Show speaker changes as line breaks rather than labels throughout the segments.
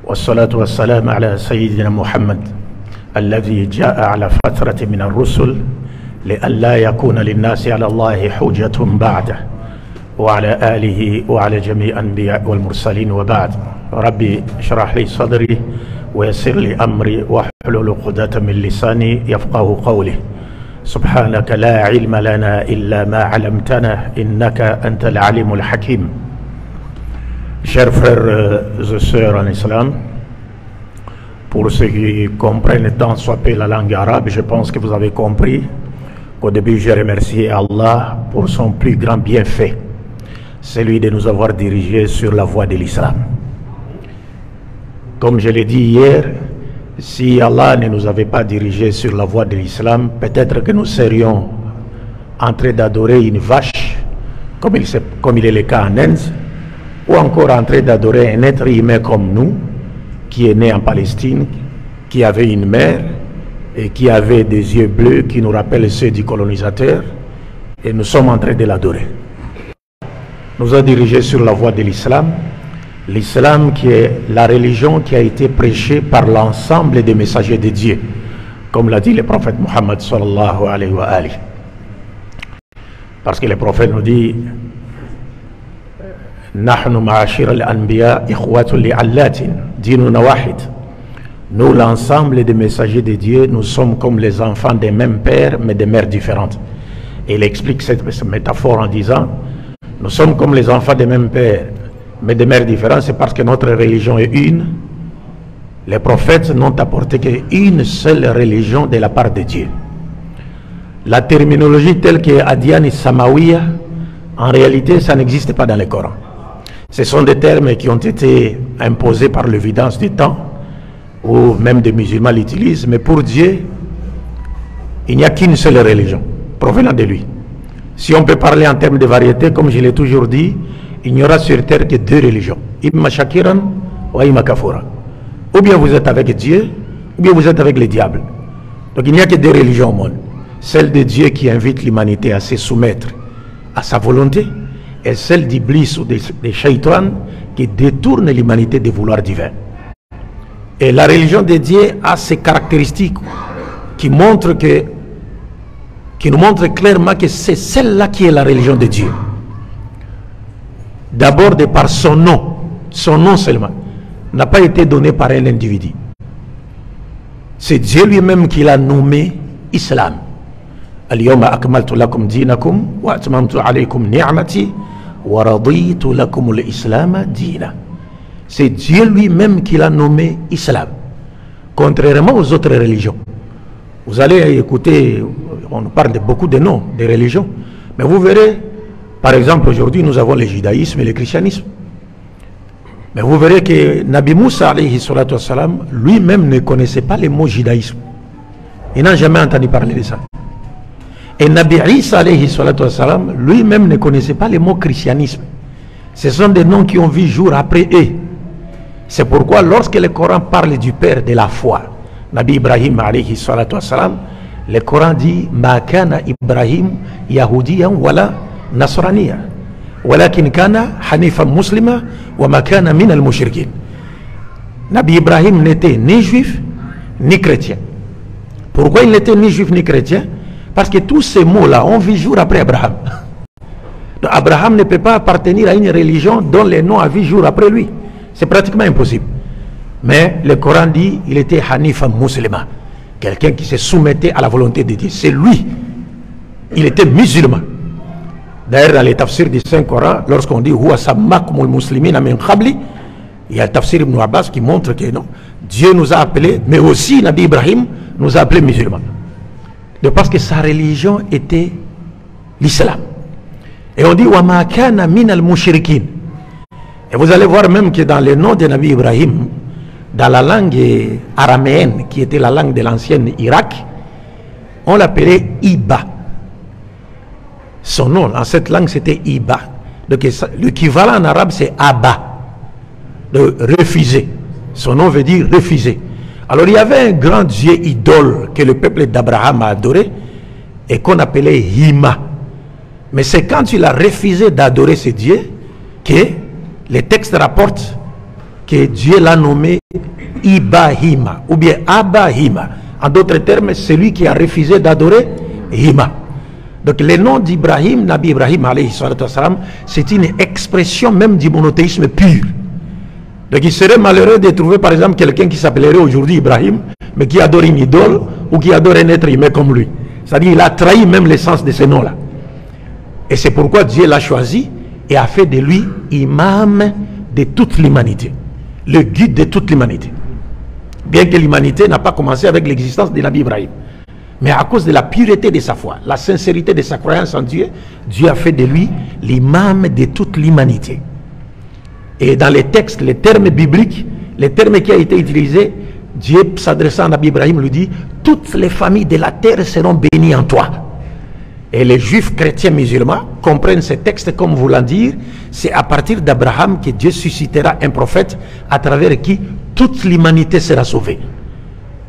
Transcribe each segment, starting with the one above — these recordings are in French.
والصلاة والسلام على سيدنا محمد الذي جاء على فترة من الرسل لئلا يكون للناس على الله حجة بعده وعلى آله وعلى جميع الأنبياء والمرسلين وبعد. ربي اشرح لي صدري ويسر لي أمري واحلل عقدة من لساني يفقه قولي. سبحانك لا علم لنا إلا ما علمتنا إنك أنت العليم الحكيم. Chers frères et sœurs en islam, pour ceux qui comprennent tant soit peu la langue arabe, je pense que vous avez compris qu'au début j'ai remercié Allah pour son plus grand bienfait, celui de nous avoir dirigés sur la voie de l'islam. Comme je l'ai dit hier, si Allah ne nous avait pas dirigés sur la voie de l'islam, peut-être que nous serions en train d'adorer une vache, comme il est le cas en Inde, ou encore en train d'adorer un être humain comme nous, qui est né en Palestine, qui avait une mère et qui avait des yeux bleus qui nous rappellent ceux du colonisateur, et nous sommes en train de l'adorer. Nous a dirigés sur la voie de l'islam, l'islam qui est la religion qui a été prêchée par l'ensemble des messagers de Dieu, comme l'a dit le prophète Muhammad sallallahu alayhi wa alihi. Parce que le prophète nous dit Nahnu ma'ashir al-anbiya ikhwatu li'allatin dinuna wahid. Nous, l'ensemble des messagers de Dieu, nous sommes comme les enfants des mêmes pères mais des mères différentes. Et il explique cette métaphore en disant nous sommes comme les enfants des mêmes pères mais des mères différentes, c'est parce que notre religion est une. Les prophètes n'ont apporté qu'une seule religion de la part de Dieu. La terminologie telle que Adyan et Samawiya, en réalité, ça n'existe pas dans le Coran. Ce sont des termes qui ont été imposés par l'évidence du temps, ou même des musulmans l'utilisent, mais pour Dieu, il n'y a qu'une seule religion, provenant de lui. Si on peut parler en termes de variété, comme je l'ai toujours dit, il n'y aura sur terre que deux religions, imma shakiran ou imma kafura. Ou bien vous êtes avec Dieu, ou bien vous êtes avec le diable. Donc il n'y a que deux religions au monde. Celle de Dieu qui invite l'humanité à se soumettre à sa volonté, et celle d'Iblis ou des Shaitan qui détourne l'humanité des vouloirs divins. Et la religion de Dieu a ces caractéristiques qui nous montrent clairement que c'est celle-là qui est la religion de Dieu. D'abord de par son nom seulement n'a pas été donné par un individu. C'est Dieu lui-même qui l'a nommé Islam. Al-yawma akmaltu lakum dinakum wa atmamtu alaykum ni'mati wa raditu lakum al-islam dina. C'est Dieu lui-même qui l'a nommé Islam, contrairement aux autres religions. Vous allez écouter, on parle de beaucoup de noms de religions, mais vous verrez, par exemple, aujourd'hui nous avons le judaïsme et le christianisme. Mais vous verrez que Nabi Moussa alayhi salatu wassalam lui-même ne connaissait pas le mot judaïsme. Il n'a jamais entendu parler de ça. Et Nabi Isa alayhi salatu wassalam lui-même ne connaissait pas le mot christianisme. Ce sont des noms qui ont vu jour après eux. C'est pourquoi lorsque le Coran parle du père de la foi, Nabi Ibrahim alayhi salatu wassalam, le Coran dit Ma kana Ibrahim yahudiyan wala nasraniya walakin kana hanifan muslima wa ma kana min al-mushrikin. Nabi Ibrahim n'était ni juif ni chrétien. Pourquoi il n'était ni juif ni chrétien? Parce que tous ces mots-là ont vu jour après Abraham. Donc Abraham ne peut pas appartenir à une religion dont les noms a vu jour après lui. C'est pratiquement impossible. Mais le Coran dit il était Hanifan musulman, quelqu'un qui se soumettait à la volonté de Dieu. C'est lui. Il était musulman. D'ailleurs, dans les tafsirs du Saint-Coran, lorsqu'on dit Huwa sammakumul muslimina min qabli, il y a le tafsir Ibn Abbas qui montre que non, Dieu nous a appelés, mais aussi Nabi Ibrahim nous a appelés musulmans. De parce que sa religion était l'islam. Et on dit wa ma kana min al-mushrikin. Et vous allez voir même que dans le nom de Nabi Ibrahim, dans la langue araméenne, qui était la langue de l'ancienne Irak, on l'appelait Iba. Son nom, en cette langue, c'était Iba. Donc l'équivalent en arabe, c'est Abba, de refuser. Son nom veut dire refuser. Alors il y avait un grand dieu idole que le peuple d'Abraham a adoré et qu'on appelait Hima. Mais c'est quand il a refusé d'adorer ce dieu que les textes rapportent que Dieu l'a nommé Ibahima ou bien Abahima. En d'autres termes, celui qui a refusé d'adorer Hima. Donc le nom d'Ibrahim, Nabi Ibrahim alayhi salatu wassalam, c'est une expression même du monothéisme pur. Donc il serait malheureux de trouver par exemple quelqu'un qui s'appellerait aujourd'hui Ibrahim, mais qui adore une idole ou qui adore un être humain comme lui. C'est-à-dire qu'il a trahi même l'essence de ce nom-là. Et c'est pourquoi Dieu l'a choisi et a fait de lui imam de toute l'humanité, le guide de toute l'humanité. Bien que l'humanité n'a pas commencé avec l'existence de Nabi Ibrahim, mais à cause de la pureté de sa foi, la sincérité de sa croyance en Dieu, Dieu a fait de lui l'imam de toute l'humanité. Et dans les textes, les termes bibliques, les termes qui ont été utilisés, Dieu s'adressant à Nabi Ibrahim lui dit: toutes les familles de la terre seront bénies en toi. Et les juifs, chrétiens, musulmans comprennent ces textes comme voulant dire: c'est à partir d'Abraham que Dieu suscitera un prophète à travers qui toute l'humanité sera sauvée.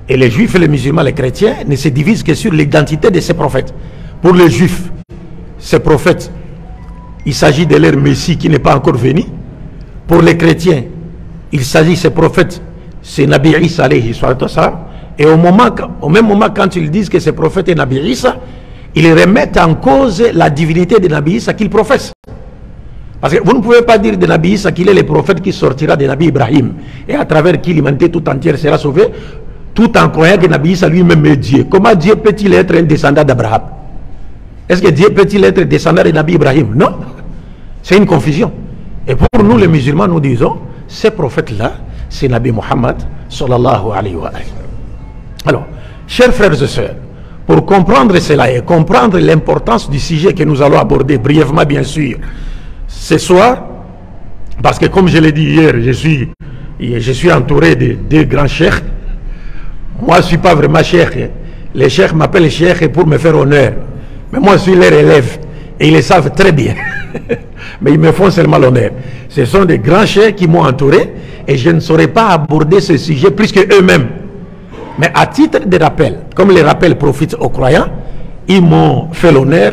Et les juifs, les musulmans, les chrétiens ne se divisent que sur l'identité de ces prophètes. Pour les juifs, ces prophètes, il s'agit de leur Messie qui n'est pas encore venu. Pour les chrétiens, il s'agit de ces prophètes, c'est Nabi Isa alayhi salatu wassalam. Et au même moment, quand ils disent que ces prophètes est Nabi Isa, ils remettent en cause la divinité de Nabi Isa qu'ils professent. Parce que vous ne pouvez pas dire de Nabi Isa qu'il est le prophète qui sortira de Nabi Ibrahim et à travers qui l'humanité tout entière sera sauvée, tout en croyant que Nabi Isa lui-même est Dieu. Comment Dieu peut-il être un descendant d'Abraham? Est-ce que Dieu peut-il être descendant de Nabi Ibrahim? Non. C'est une confusion. Et pour nous les musulmans, nous disons, ces prophètes-là, c'est Nabi Muhammad sallallahu alayhi wa sallam. Alors, chers frères et sœurs, pour comprendre cela et comprendre l'importance du sujet que nous allons aborder brièvement, bien sûr, ce soir, parce que comme je l'ai dit hier, je suis entouré de deux grands cheikhs. Moi, je ne suis pas vraiment cheikh. Les cheikhs m'appellent cheikh pour me faire honneur. Mais moi, je suis leur élève. Et ils le savent très bien. Mais ils me font seulement l'honneur. Ce sont des grands cheikhs qui m'ont entouré. Et je ne saurais pas aborder ce sujet plus qu'eux-mêmes. Mais à titre de rappel, comme les rappels profitent aux croyants, ils m'ont fait l'honneur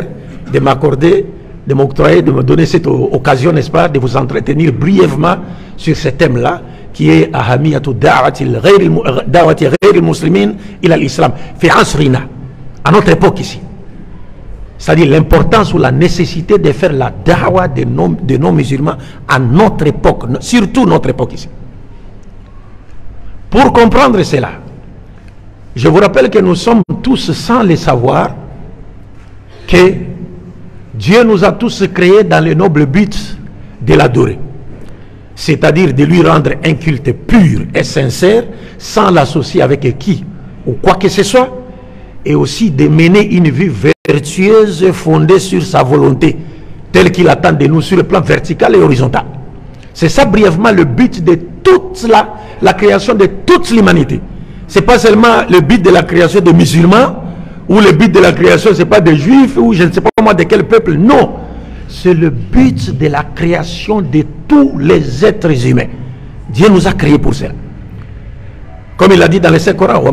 de m'accorder, de m'octroyer, de me donner cette occasion, n'est-ce pas, de vous entretenir brièvement sur ce thème-là, qui est Ahamiyatu da'wati ghayri muslimin ila l'islam, fi asrina, à notre époque ici. C'est-à-dire l'importance ou la nécessité de faire la da'wa de non-musulmans à notre époque, surtout notre époque ici. Pour comprendre cela, je vous rappelle que nous sommes tous, sans le savoir, que Dieu nous a tous créés dans le noble but de l'adorer. C'est-à-dire de lui rendre un culte pur et sincère, sans l'associer avec qui ou quoi que ce soit, et aussi de mener une vie vertueuse fondée sur sa volonté, telle qu'il attend de nous sur le plan vertical et horizontal. C'est ça brièvement le but de toute la création de toute l'humanité. Ce n'est pas seulement le but de la création des musulmans, ou le but de la création, ce n'est pas des juifs, ou je ne sais pas moi de quel peuple, non. C'est le but de la création de tous les êtres humains. Dieu nous a créés pour cela. Comme il a dit dans le Saint-Coran,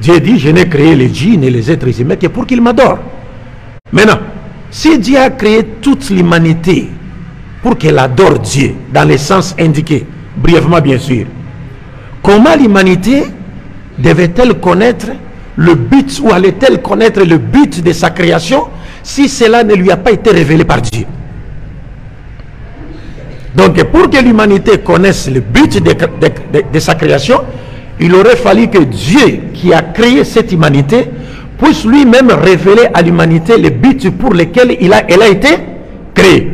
Dieu dit, je n'ai créé les djinns et les êtres humains que pour qu'ils m'adorent. Maintenant, si Dieu a créé toute l'humanité pour qu'elle adore Dieu, dans le sens indiqué, brièvement bien sûr, comment l'humanité devait-elle connaître le but, ou allait-elle connaître le but de sa création si cela ne lui a pas été révélé par Dieu? Donc pour que l'humanité connaisse le but de sa création, il aurait fallu que Dieu qui a créé cette humanité puisse lui-même révéler à l'humanité le but pour lequel elle a été créée.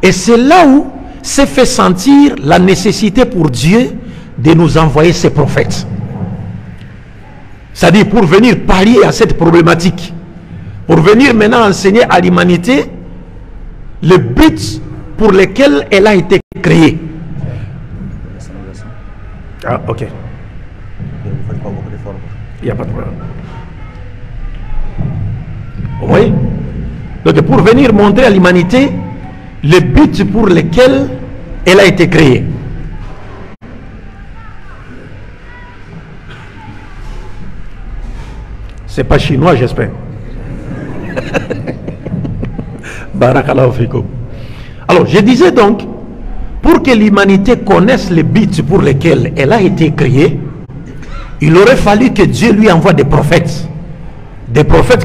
Et c'est là où s'est fait sentir la nécessité pour Dieu de nous envoyer ses prophètes. C'est-à-dire pour venir pallier à cette problématique, pour venir maintenant enseigner à l'humanité le but pour lequel elle a été créée. Ah, ok. Il n'y a pas de problème. Vous voyez? Donc pour venir montrer à l'humanité le but pour lequel elle a été créée. C'est pas chinois, j'espère. Barakallahu fikum. Alors, je disais donc, pour que l'humanité connaisse les buts pour lesquels elle a été créée, il aurait fallu que Dieu lui envoie des prophètes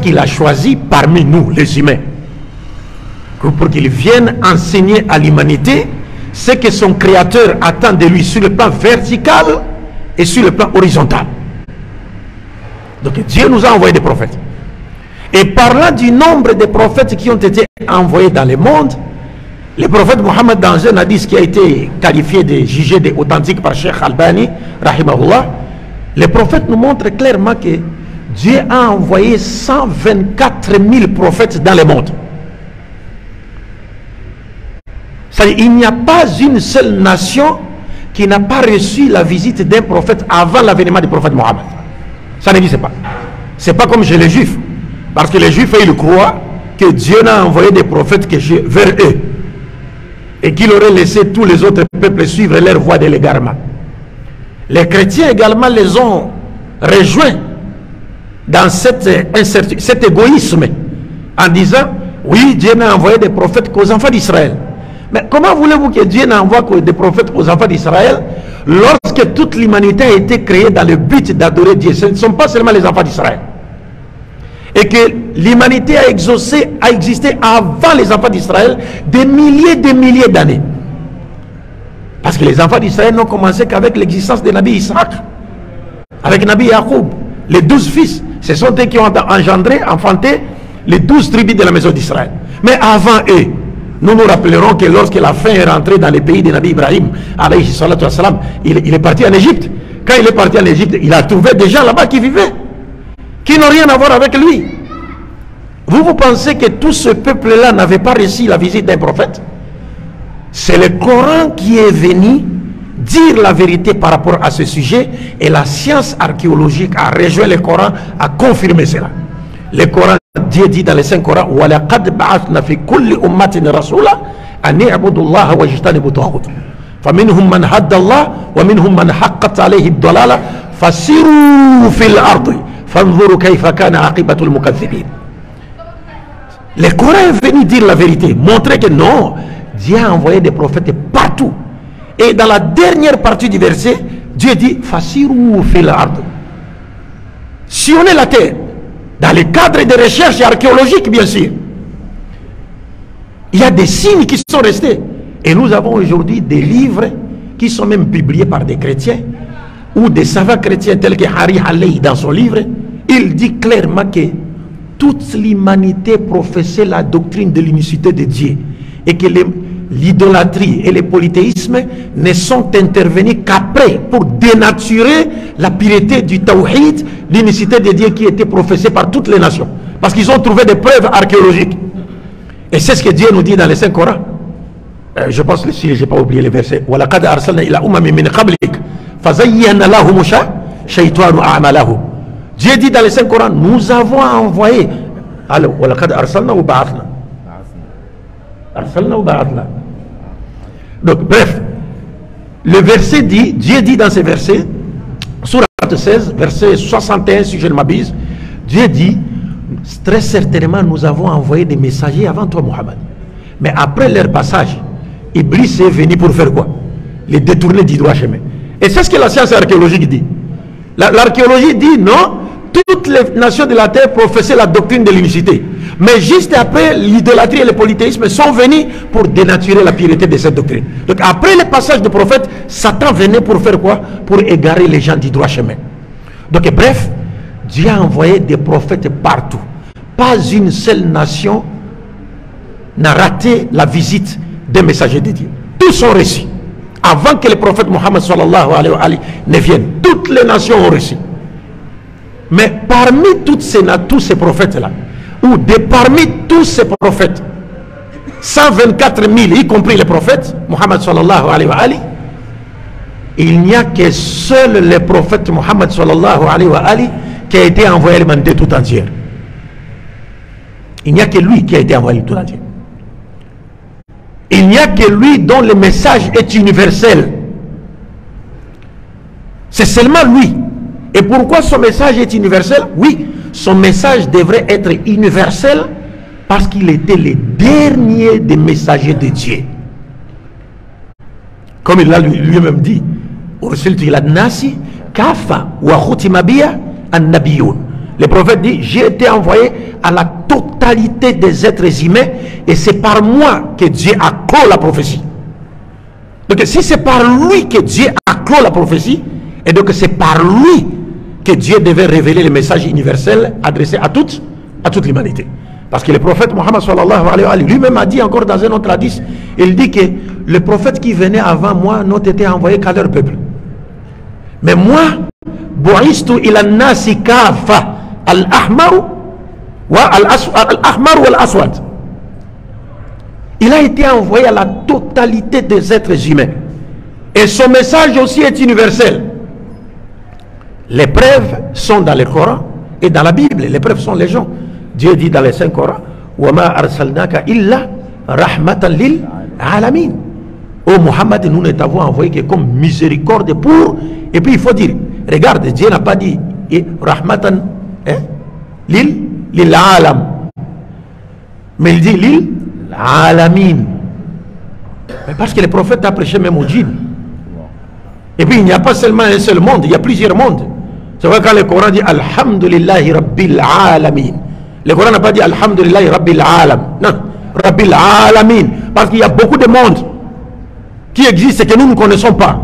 qu'il a choisis parmi nous, les humains, pour qu'ils viennent enseigner à l'humanité ce que son créateur attend de lui sur le plan vertical et sur le plan horizontal. Donc Dieu nous a envoyé des prophètes. Et parlant du nombre de prophètes qui ont été envoyés dans le monde, le prophète Mohammed, dans un hadith qui a été qualifié de jugé d'authentique par Cheikh Albani, rahimahullah, les prophètes nous montrent clairement que Dieu a envoyé 124 000 prophètes dans le monde. C'est-à-dire, il n'y a pas une seule nation qui n'a pas reçu la visite d'un prophète avant l'avènement du prophète Mohammed. Ça n'existe pas. C'est pas comme chez les Juifs. Parce que les Juifs, ils croient que Dieu n'a envoyé des prophètes que vers eux. Et qu'il aurait laissé tous les autres peuples suivre leur voie de l'égarement. Les chrétiens également les ont rejoints dans cet égoïsme en disant, oui, Dieu n'a envoyé des prophètes qu'aux enfants d'Israël. Mais comment voulez-vous que Dieu n'envoie que des prophètes aux enfants d'Israël lorsque toute l'humanité a été créée dans le but d'adorer Dieu? Ce ne sont pas seulement les enfants d'Israël. Et que l'humanité a existé avant les enfants d'Israël des milliers d'années. Parce que les enfants d'Israël n'ont commencé qu'avec l'existence de Nabi Isaac, avec Nabi Yacoub, les 12 fils. Ce sont eux qui ont enfanté les 12 tribus de la maison d'Israël. Mais avant eux, nous nous rappellerons que lorsque la faim est rentrée dans les pays de Nabi Ibrahim, alayhi salatu wassalam, il est parti en Égypte. Quand il est parti en Égypte, il a trouvé des gens là-bas qui vivaient, qui n'ont rien à voir avec lui. Vous pensez que tout ce peuple-là n'avait pas reçu la visite d'un prophète? C'est le Coran qui est venu dire la vérité par rapport à ce sujet, et la science archéologique a rejoint le Coran, a confirmé cela. Le Coran, Dieu dit dans les 5 Corans, وَلَقَدْ بَعَثْنَا فِي كُلِّ أُمَّةٍ رَسُولًا أَنِ اعْبُدُوا اللَّهَ وَاجْتَنِبُوا الطَّاغُوتَ فَمِنْهُمْ مَنْ هَدَّ اللَّهُ وَمِنْهُمْ مَنْ حَقَّتْ عَلَيْهِ الضَّلَالَةُ فَسِيرُوا فِي الْأَرْضِ فَانظُرُوا كَيْفَ كَانَ عَاقِبَةُ الْمُكَذِّبِينَ. Le Coran est venu dire la vérité, montrer que non, Dieu a envoyé des prophètes partout. Et dans la dernière partie du verset, Dieu dit Fasiru fil ard. Sillonnez la terre, dans le cadre des recherches archéologiques, bien sûr. Il y a des signes qui sont restés. Et nous avons aujourd'hui des livres qui sont même publiés par des chrétiens, ou des savants chrétiens tels que Hari Halei dans son livre. Il dit clairement que toute l'humanité professait la doctrine de l'unicité de Dieu, et que l'idolâtrie et le polythéisme ne sont intervenus qu'après pour dénaturer la pureté du tawhid, l'unicité de Dieu qui était professée par toutes les nations, parce qu'ils ont trouvé des preuves archéologiques. Et c'est ce que Dieu nous dit dans les 5 Corans. Je pense que si je n'ai pas oublié le verset, وَلَقَدْ أَرْسَلْنَا إِلَى أُمَمٍ مِّنْ قَبْلِكَ فَزَيَّنَ لَهُمُ الشَّيْطَانُ أَعْمَالَهُمْ. Dieu dit dans les 5 Corans, nous avons envoyé. Alors, وَلَقَدْ أَرْسَلْنَا وَبَعَثْنَا. أَرْسَلْنَا وَبَعَثْنَا. Donc, bref, le verset dit, Dieu dit dans ces versets, Sourate 16, verset 61, si je ne m'abuse, Dieu dit, très certainement, nous avons envoyé des messagers avant toi, Mohammed. Mais après leur passage, Iblis est venu pour faire quoi? Les détourner du droit chemin. Et c'est ce que la science archéologique dit. L'archéologie dit non, toutes les nations de la terre professaient la doctrine de l'unicité. Mais juste après, l'idolâtrie et le polythéisme sont venus pour dénaturer la pureté de cette doctrine. Donc après le passage du prophète, Satan venait pour faire quoi? Pour égarer les gens du droit chemin. Donc bref, Dieu a envoyé des prophètes partout. Pas une seule nation n'a raté la visite des messagers de Dieu. Tous sont reçus. Avant que le prophète Mohammed sallallahu alayhi wa sallam ne vienne, toutes les nations ont reçu. Mais parmi tous ces prophètes-là, ou parmi tous ces prophètes, 124 000, y compris les prophètes, Mohammed sallallahu alayhi wa sallam, il n'y a que seul le prophète Mohammed sallallahu alayhi wa sallam qui a été envoyé à l'humanité tout entière. Il n'y a que lui qui a été envoyé tout entier. Il n'y a que lui dont le message est universel. C'est seulement lui. Et pourquoi son message est universel? Oui, son message devrait être universel parce qu'il était le dernier des messagers de Dieu. Comme il l'a lui-même dit, le prophète dit, j'ai été envoyé à la totalité des êtres humains et c'est par moi que Dieu a clos la prophétie. Donc si c'est par lui que Dieu a clos la prophétie, et donc c'est par lui que Dieu devait révéler le message universel adressé à toute l'humanité. Parce que le prophète Mohammed sallallahu alayhi wa lui-même a dit encore dans un autre hadith, il dit que le prophète qui venait avant moi n'a été envoyé qu'à leur peuple. Mais moi, bu'istu ila nasi kafa al-ahmar wal-aswad. Il a été envoyé à la totalité des êtres humains. Et son message aussi est universel. Les preuves sont dans le Coran et dans la Bible. Les preuves sont les gens. Dieu dit dans les 5 Corans, وَمَا أَرْسَلْنَاكَ إِلَّا رَحْمَةً لِلْعَالَمِينَ. Oh Muhammad, nous ne t'avons envoyé que comme miséricorde pour... Et puis il faut dire, regarde, Dieu n'a pas dit Rahmatan lil-alam. Mais il dit lil-alamin. Mais parce que le prophète a prêché même au djinn. Et puis il n'y a pas seulement un seul monde, il y a plusieurs mondes. C'est vrai quand le Coran dit Alhamdulillahi Rabbil Alamin. Le Coran n'a pas dit Alhamdulillahi Rabbil Alam. Non, Rabbil Alamin. Parce qu'il y a beaucoup de mondes qui existent et que nous ne connaissons pas.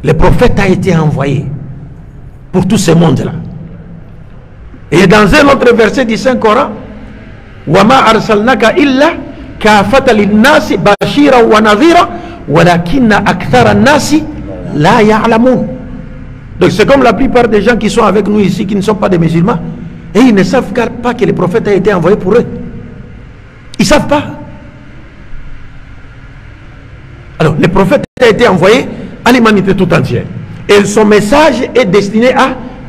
Le prophète a été envoyé pour tous ces mondes-là. Et dans un autre verset du Saint-Coran, Wama arsalnaka illa kafata linnasi bashira wa nadhira walakinna akthara nasi la ya'lamun. Donc c'est comme la plupart des gens qui sont avec nous ici qui ne sont pas des musulmans et ils ne savent pas que le prophète a été envoyé pour eux. Ils ne savent pas. Alors le prophète a été envoyé à l'humanité tout entière. Et son message est destiné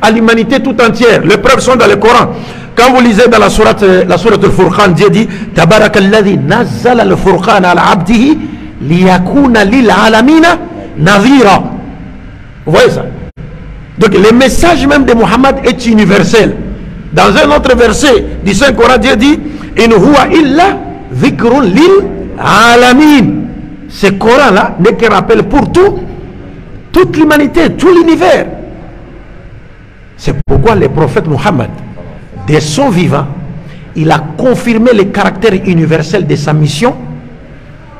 à l'humanité tout entière. Les preuves sont dans le Coran. Quand vous lisez dans la sourate al-Furqan, Dieu dit Tabarakalladhi nazzala al-Furqan ala abdihi liyakuna lil alamina nadhira. Vous voyez ça? Donc le message même de Muhammad est universel. Dans un autre verset du Saint-Coran, Dieu dit In huwa illa dhikrun lil alamin. Ce Coran-là n'est qu'un rappel pour toute l'humanité, tout l'univers. C'est pourquoi le prophète Muhammad, de son vivant, il a confirmé le caractère universel de sa mission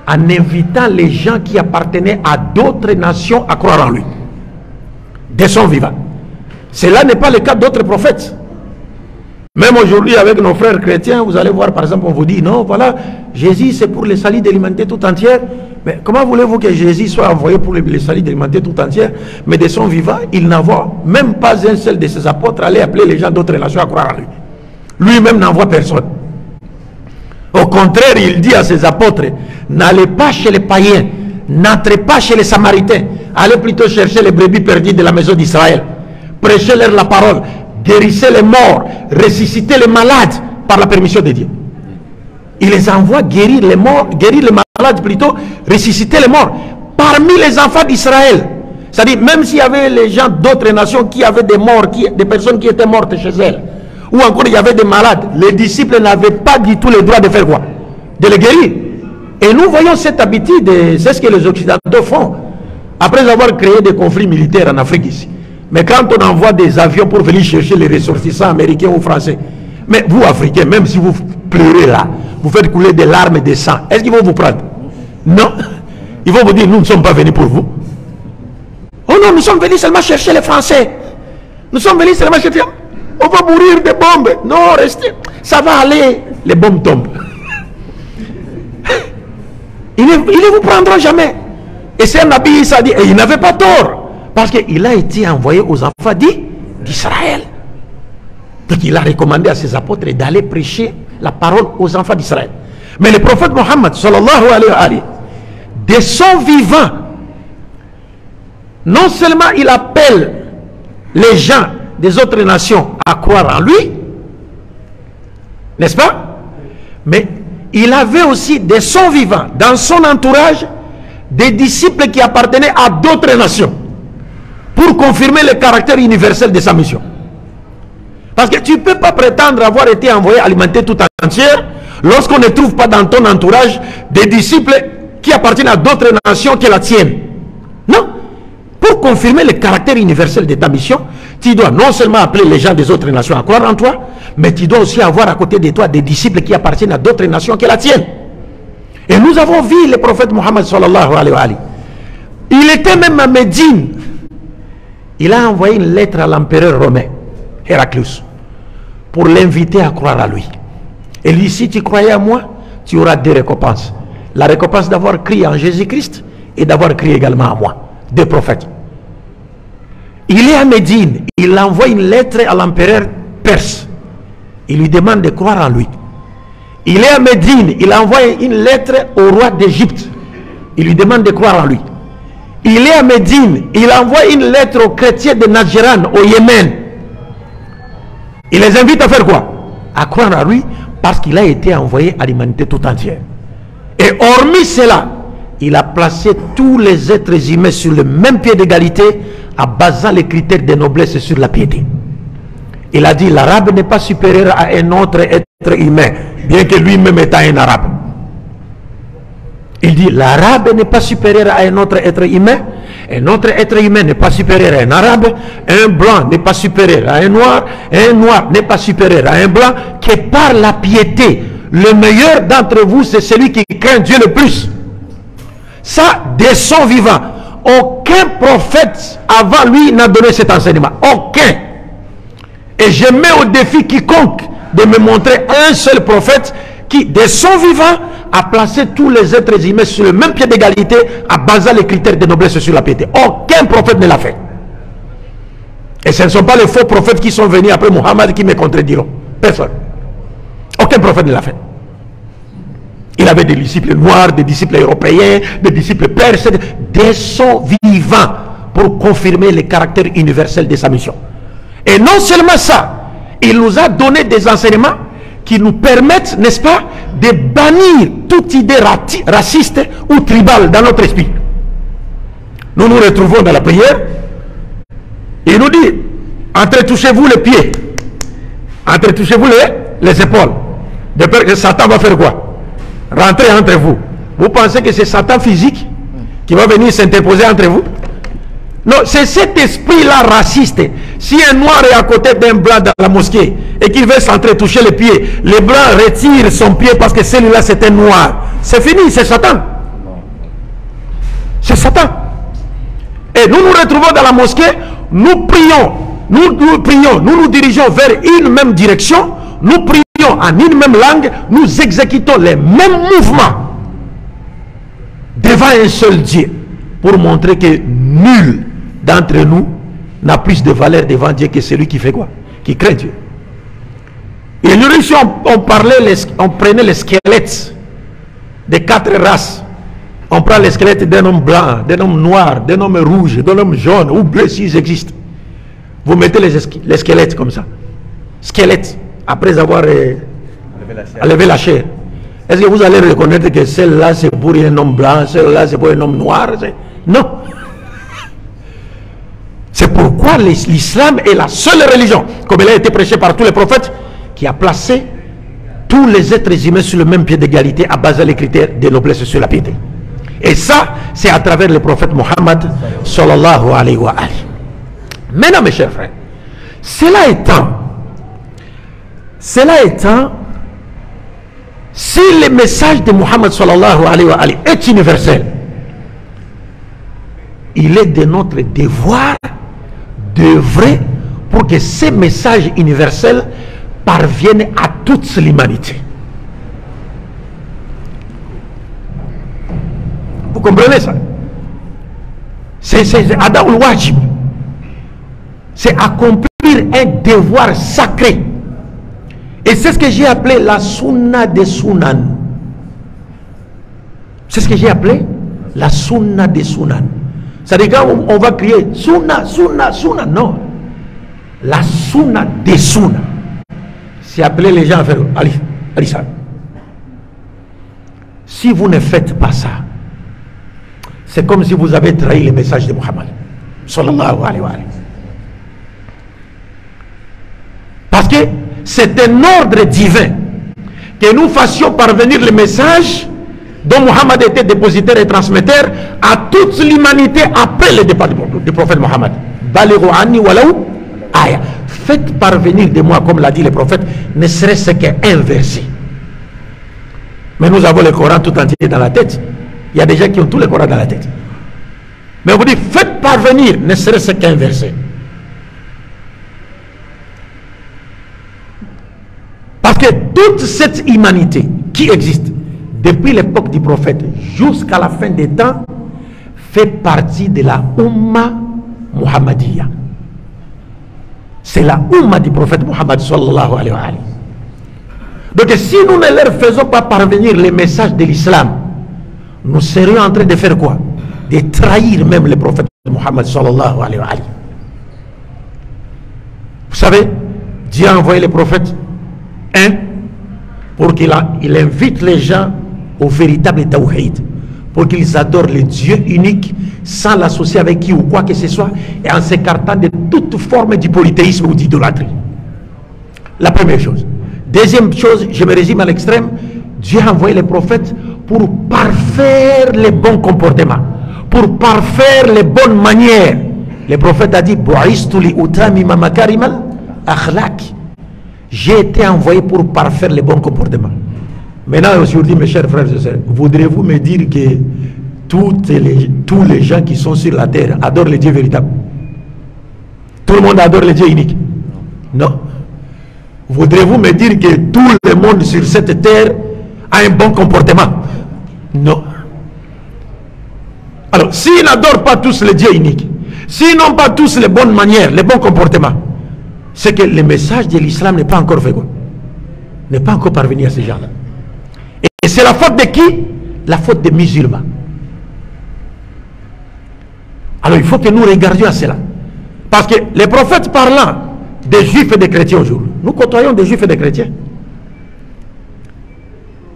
en invitant les gens qui appartenaient à d'autres nations à croire en lui. De son vivant. Cela n'est pas le cas d'autres prophètes. Même aujourd'hui, avec nos frères chrétiens, vous allez voir, par exemple, on vous dit, non, voilà, Jésus, c'est pour le salut de l'humanité tout entière. Mais comment voulez-vous que Jésus soit envoyé pour le salut de l'humanité tout entière, mais de son vivant, il n'envoie même pas un seul de ses apôtres aller appeler les gens d'autres nations à croire en lui. Lui-même n'envoie personne. Au contraire, il dit à ses apôtres, n'allez pas chez les païens, n'entrez pas chez les Samaritains, allez plutôt chercher les brebis perdues de la maison d'Israël. Prêchez-leur la parole, guérissez les morts, ressuscitez les malades par la permission de Dieu. Il les envoie guérir les morts, guérir les malades plutôt, ressusciter les morts parmi les enfants d'Israël. C'est-à-dire, même s'il y avait les gens d'autres nations qui avaient des morts, des personnes qui étaient mortes chez elles, ou encore il y avait des malades, les disciples n'avaient pas du tout le droit de faire quoi? De les guérir. Et nous voyons cette habitude, c'est ce que les Occidentaux font, après avoir créé des conflits militaires en Afrique ici. Mais quand on envoie des avions pour venir chercher les ressortissants américains ou français, mais vous, Africains, même si vous pleurez là, vous faites couler des larmes et des sang, est-ce qu'ils vont vous prendre? Non. Ils vont vous dire, nous ne sommes pas venus pour vous. Oh non, nous sommes venus seulement chercher les Français. Nous sommes venus seulement chercher... On va mourir des bombes. Non, restez. Ça va aller. Les bombes tombent. Ils ne vous prendront jamais. Et c'est un Nabi Issa dit, et il n'avait pas tort. Parce qu'il a été envoyé aux enfants d'Israël. Donc il a recommandé à ses apôtres d'aller prêcher la parole aux enfants d'Israël. Mais le prophète Mohammed, sallallahu alayhi wa alayhi, de son vivant, non seulement il appelle les gens des autres nations à croire en lui, n'est-ce pas? Mais il avait aussi de son vivant, dans son entourage, des disciples qui appartenaient à d'autres nations, pour confirmer le caractère universel de sa mission. Parce que tu ne peux pas prétendre avoir été envoyé à l'humanité tout entière lorsqu'on ne trouve pas dans ton entourage des disciples qui appartiennent à d'autres nations que la tienne. Non. Pour confirmer le caractère universel de ta mission, tu dois non seulement appeler les gens des autres nations à croire en toi, mais tu dois aussi avoir à côté de toi des disciples qui appartiennent à d'autres nations que la tienne. Et nous avons vu le prophète Mohammed sallallahu alayhi wa sallam. Il était même à Médine. Il a envoyé une lettre à l'empereur romain, Héraclius, pour l'inviter à croire à lui. Et lui, si tu croyais à moi, tu auras deux récompenses. La récompense d'avoir crié en Jésus-Christ et d'avoir crié également à moi, deux prophètes. Il est à Médine, il envoie une lettre à l'empereur perse. Il lui demande de croire en lui. Il est à Médine, il envoie une lettre au roi d'Égypte. Il lui demande de croire en lui. Il est à Médine, il envoie une lettre aux chrétiens de Nadjiran, au Yémen. Il les invite à faire quoi? À croire en lui, parce qu'il a été envoyé à l'humanité tout entière. Et hormis cela, il a placé tous les êtres humains sur le même pied d'égalité, en basant les critères de noblesse sur la piété. Il a dit l'arabe n'est pas supérieur à un autre être humain, bien que lui-même étant un arabe. Il dit l'arabe n'est pas supérieur à un autre être humain n'est pas supérieur à un arabe, un blanc n'est pas supérieur à un noir n'est pas supérieur à un blanc, que par la piété, le meilleur d'entre vous c'est celui qui craint Dieu le plus. Ça, dès son vivant, aucun prophète avant lui n'a donné cet enseignement. Aucun. Et je mets au défi quiconque de me montrer un seul prophète qui, dès son vivant, a placé tous les êtres humains sur le même pied d'égalité, en basant les critères de noblesse sur la piété. Aucun prophète ne l'a fait. Et ce ne sont pas les faux prophètes qui sont venus après Muhammad qui me contrediront. Personne. Aucun prophète ne l'a fait. Il avait des disciples noirs, des disciples européens, des disciples perses, dès son vivant, pour confirmer le caractère universel de sa mission. Et non seulement ça, il nous a donné des enseignements qui nous permettent, n'est-ce pas, de bannir toute idée raciste ou tribale dans notre esprit. Nous nous retrouvons dans la prière, et il nous dit, entretouchez-vous les pieds, entretouchez-vous les épaules, de peur que Satan va faire quoi? Rentrer entre vous. Vous pensez que c'est Satan physique qui va venir s'interposer entre vous? Non, c'est cet esprit-là raciste. Si un noir est à côté d'un blanc dans la mosquée et qu'il veut s'entretoucher les pieds, le blanc retire son pied parce que celui-là c'est un noir. C'est fini, c'est Satan. C'est Satan. Et nous nous retrouvons dans la mosquée, nous prions, nous nous dirigeons vers une même direction, nous prions en une même langue, nous exécutons les mêmes mouvements devant un seul Dieu, pour montrer que nul d'entre nous n'a plus de valeur devant Dieu que celui qui fait quoi? Qui craint Dieu. Et nous, ici, on prenait les squelettes des 4 races. On prend les squelettes d'un homme blanc, d'un homme noir, d'un homme rouge, d'un homme jaune ou bleu s'ils existent. Vous mettez les squelettes comme ça. Squelettes, après avoir enlevé la chair. Est-ce que vous allez reconnaître que celle-là c'est pour un homme blanc, celle-là c'est pour un homme noir? Non. C'est pourquoi l'islam est la seule religion, comme elle a été prêchée par tous les prophètes, qui a placé tous les êtres humains sur le même pied d'égalité, à base des critères de noblesse sur la piété. Et ça, c'est à travers le prophète Mohammed sallallahu alayhi wa sallam. Maintenant, mes chers frères, cela étant, si le message de Mohammed sallallahu alayhi wa sallam est universel, il est de notre devoir d'œuvrer pour que ces messages universels parviennent à toute l'humanité. Vous comprenez ça? C'est Adaoul Wajib. C'est accomplir un devoir sacré. Et c'est ce que j'ai appelé la sunna des sunan. C'est ce que j'ai appelé la sunna des sunan. C'est-à-dire quand on va crier sunna, sunna, sunna, non. La sunna des sunan. C'est appeler les gens à faire allez ça. Si vous ne faites pas ça, c'est comme si vous avez trahi le message de Muhammad sallallahu alayhi wa sallam. Parce que c'est un ordre divin que nous fassions parvenir le message dont Mohammed était dépositaire et transmetteur à toute l'humanité après le départ du prophète Mohammed. Balighu anni walaw aya. Faites parvenir de moi, comme l'a dit le prophète, ne serait-ce qu'un verset. Mais nous avons le Coran tout entier dans la tête. Il y a des gens qui ont tout le Coran dans la tête. Mais on vous dit, faites parvenir ne serait-ce qu'un verset. Parce que toute cette humanité qui existe depuis l'époque du prophète jusqu'à la fin des temps fait partie de la Ummah Muhammadiyya. C'est la Ummah du prophète Muhammad sallallahu alayhi wa sallam. Donc si nous ne leur faisons pas parvenir les messages de l'islam, nous serions en train de faire quoi? De trahir même le prophète Muhammad sallallahu alayhi wa sallam. Vous savez, Dieu a envoyé les prophètes pour qu'il invite les gens au véritable tawhid, pour qu'ils adorent le Dieu unique sans l'associer avec qui ou quoi que ce soit et en s'écartant de toute forme du polythéisme ou d'idolâtrie. La première chose. Deuxième chose, je me résume à l'extrême, Dieu a envoyé les prophètes pour parfaire les bons comportements, pour parfaire les bonnes manières. Le prophète a dit j'ai été envoyé pour parfaire les bons comportements. Maintenant, aujourd'hui, mes chers frères et sœurs, voudrez-vous me dire que tous les gens qui sont sur la terre adorent le Dieu véritable? Tout le monde adore le Dieu unique? Non. Voudrez-vous me dire que tout le monde sur cette terre a un bon comportement? Non. Alors, s'ils n'adorent pas tous le Dieu unique, s'ils n'ont pas tous les bonnes manières, les bons comportements, c'est que le message de l'islam n'est pas encore fait, quoi. N'est pas encore parvenu à ces gens-là. Et c'est la faute de qui? La faute des musulmans. Alors, il faut que nous regardions à cela. Parce que les prophètes parlant des juifs et des chrétiens aujourd'hui, nous côtoyons des juifs et des chrétiens.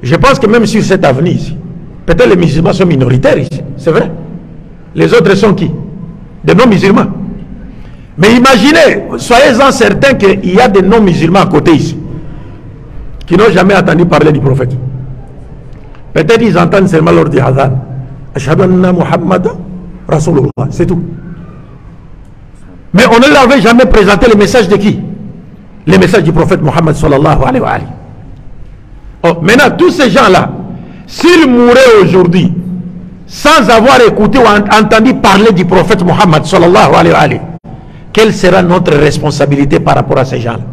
Je pense que même sur cette avenue ici, peut-être les musulmans sont minoritaires ici, c'est vrai. Les autres sont qui? Des non-musulmans. Mais imaginez, soyez-en certains qu'il y a des non-musulmans à côté ici, qui n'ont jamais entendu parler du prophète. Peut-être ils entendent seulement lors du Hazan. Ashhadu anna Muhammad Rasulullah, c'est tout. Mais on ne leur avait jamais présenté le message de qui? Le message du prophète Muhammad sallallahu alayhi wa sallam. Oh, maintenant, tous ces gens-là, s'ils mouraient aujourd'hui sans avoir écouté ou entendu parler du prophète Muhammad sallallahu alayhi wa sallam, quelle sera notre responsabilité par rapport à ces gens-là?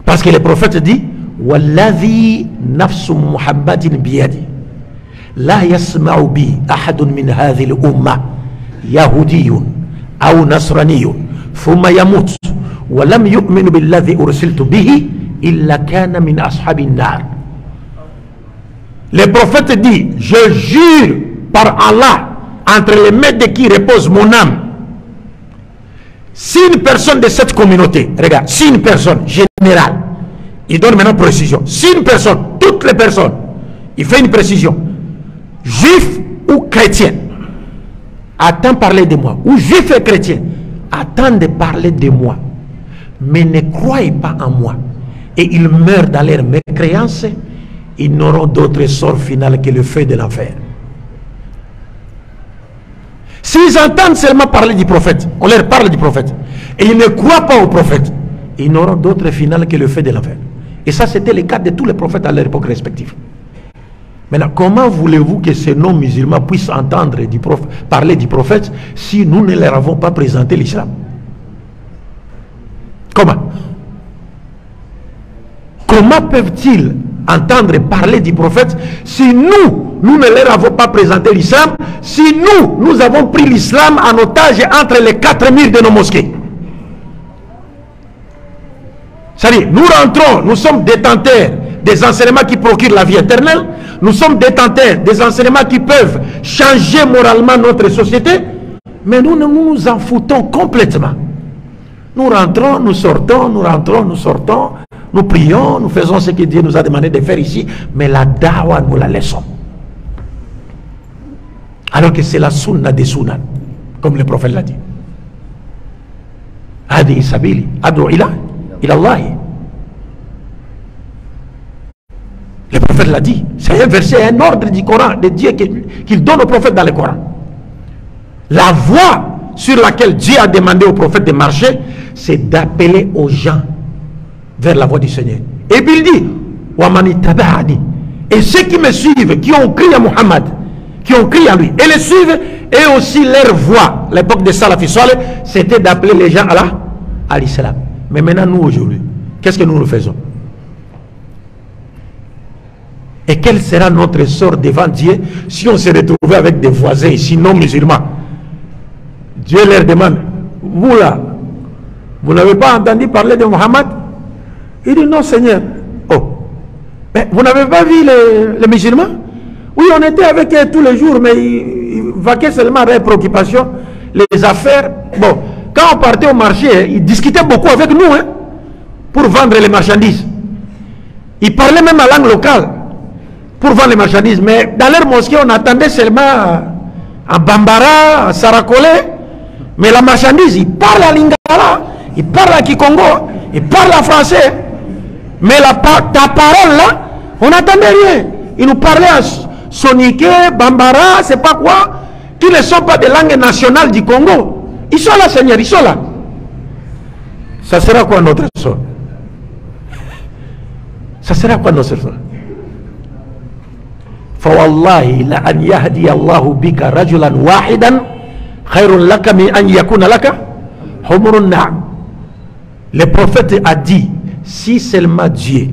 Parce que le prophète dit Walladhi nafsu Muhammadin biyadi la yasma'u bi ahadun min hadhihi al-umma yahudiyun aw nasraniyun thumma yamut wa lam yu'min billadhi ursiltu bihi illa kana min ashabin nar. Le prophète dit, je jure par Allah, entre les mains de qui repose mon âme, si une personne de cette communauté, regarde, si une personne générale, il donne maintenant précision, si une personne, toutes les personnes, il fait une précision, juif ou chrétien, attend parler de moi, ou juif et chrétien, attend de parler de moi, mais ne croyez pas en moi, et ils meurent dans leur mécréance, ils n'auront d'autre sort final que le feu de l'enfer. S'ils entendent seulement parler du prophète, on leur parle du prophète, et ils ne croient pas au prophète, ils n'auront d'autre final que le feu de l'enfer. Et ça, c'était le cas de tous les prophètes à leur époque respective. Maintenant, comment voulez-vous que ces non-musulmans puissent entendre parler du prophète si nous ne leur avons pas présenté l'islam? Comment? Comment peuvent-ils entendre parler du prophète si nous ne leur avons pas présenté l'islam, si nous avons pris l'islam en otage entre les 4 murs de nos mosquées? C'est-à-dire, nous rentrons, nous sommes détenteurs des enseignements qui procurent la vie éternelle, nous sommes détenteurs des enseignements qui peuvent changer moralement notre société, mais nous nous en foutons complètement. Nous rentrons, nous sortons, nous rentrons, nous sortons, nous prions, nous faisons ce que Dieu nous a demandé de faire ici, mais la dawa, nous la laissons. Alors que c'est la sunna des sunnah, comme le prophète l'a dit. Hadi sabili, adu ila Allah. Le prophète l'a dit. C'est un verset, un ordre du Coran, de Dieu qu'il donne au prophète dans le Coran. La voie sur laquelle Dieu a demandé au prophète de marcher, c'est d'appeler aux gens vers la voie du Seigneur. Et puis il dit, et ceux qui me suivent, qui ont crié à Muhammad, qui ont crié à lui, et les suivent, et aussi leur voie, l'époque de Salaf Saleh, c'était d'appeler les gens à l'islam. Mais maintenant, nous aujourd'hui, qu'est-ce que nous faisons? Et quel sera notre sort devant Dieu si on se retrouvait avec des voisins ici non musulmans? Dieu leur demande, vous là, vous n'avez pas entendu parler de Muhammad? Il dit non Seigneur. Oh, mais vous n'avez pas vu les musulmans? Oui, on était avec eux tous les jours, mais ils vaquaient seulement à leurs préoccupations, les affaires. Bon, quand on partait au marché, ils discutaient beaucoup avec nous pour vendre les marchandises. Ils parlaient même la langue locale pour vendre les marchandises, mais dans leur mosquée, on attendait seulement en Bambara, en Sarakolé. Mais la marchandise, ils parlent à Lingala, ils parlent à Kikongo, ils parlent en français. Mais ta parole là, on n'entendait rien. Ils nous parlaient à Soniké, Bambara, c'est pas quoi, qui ne sont pas des langues nationales du Congo. Ils sont là, Seigneur, ils sont là. Ça sera quoi notre sort? Ça sera quoi notre sort? فوالله لأن يهدي الله بك رجلا واحدا خير لك من أن يكون لك حمر النعم. Le prophète a dit, si seulement Dieu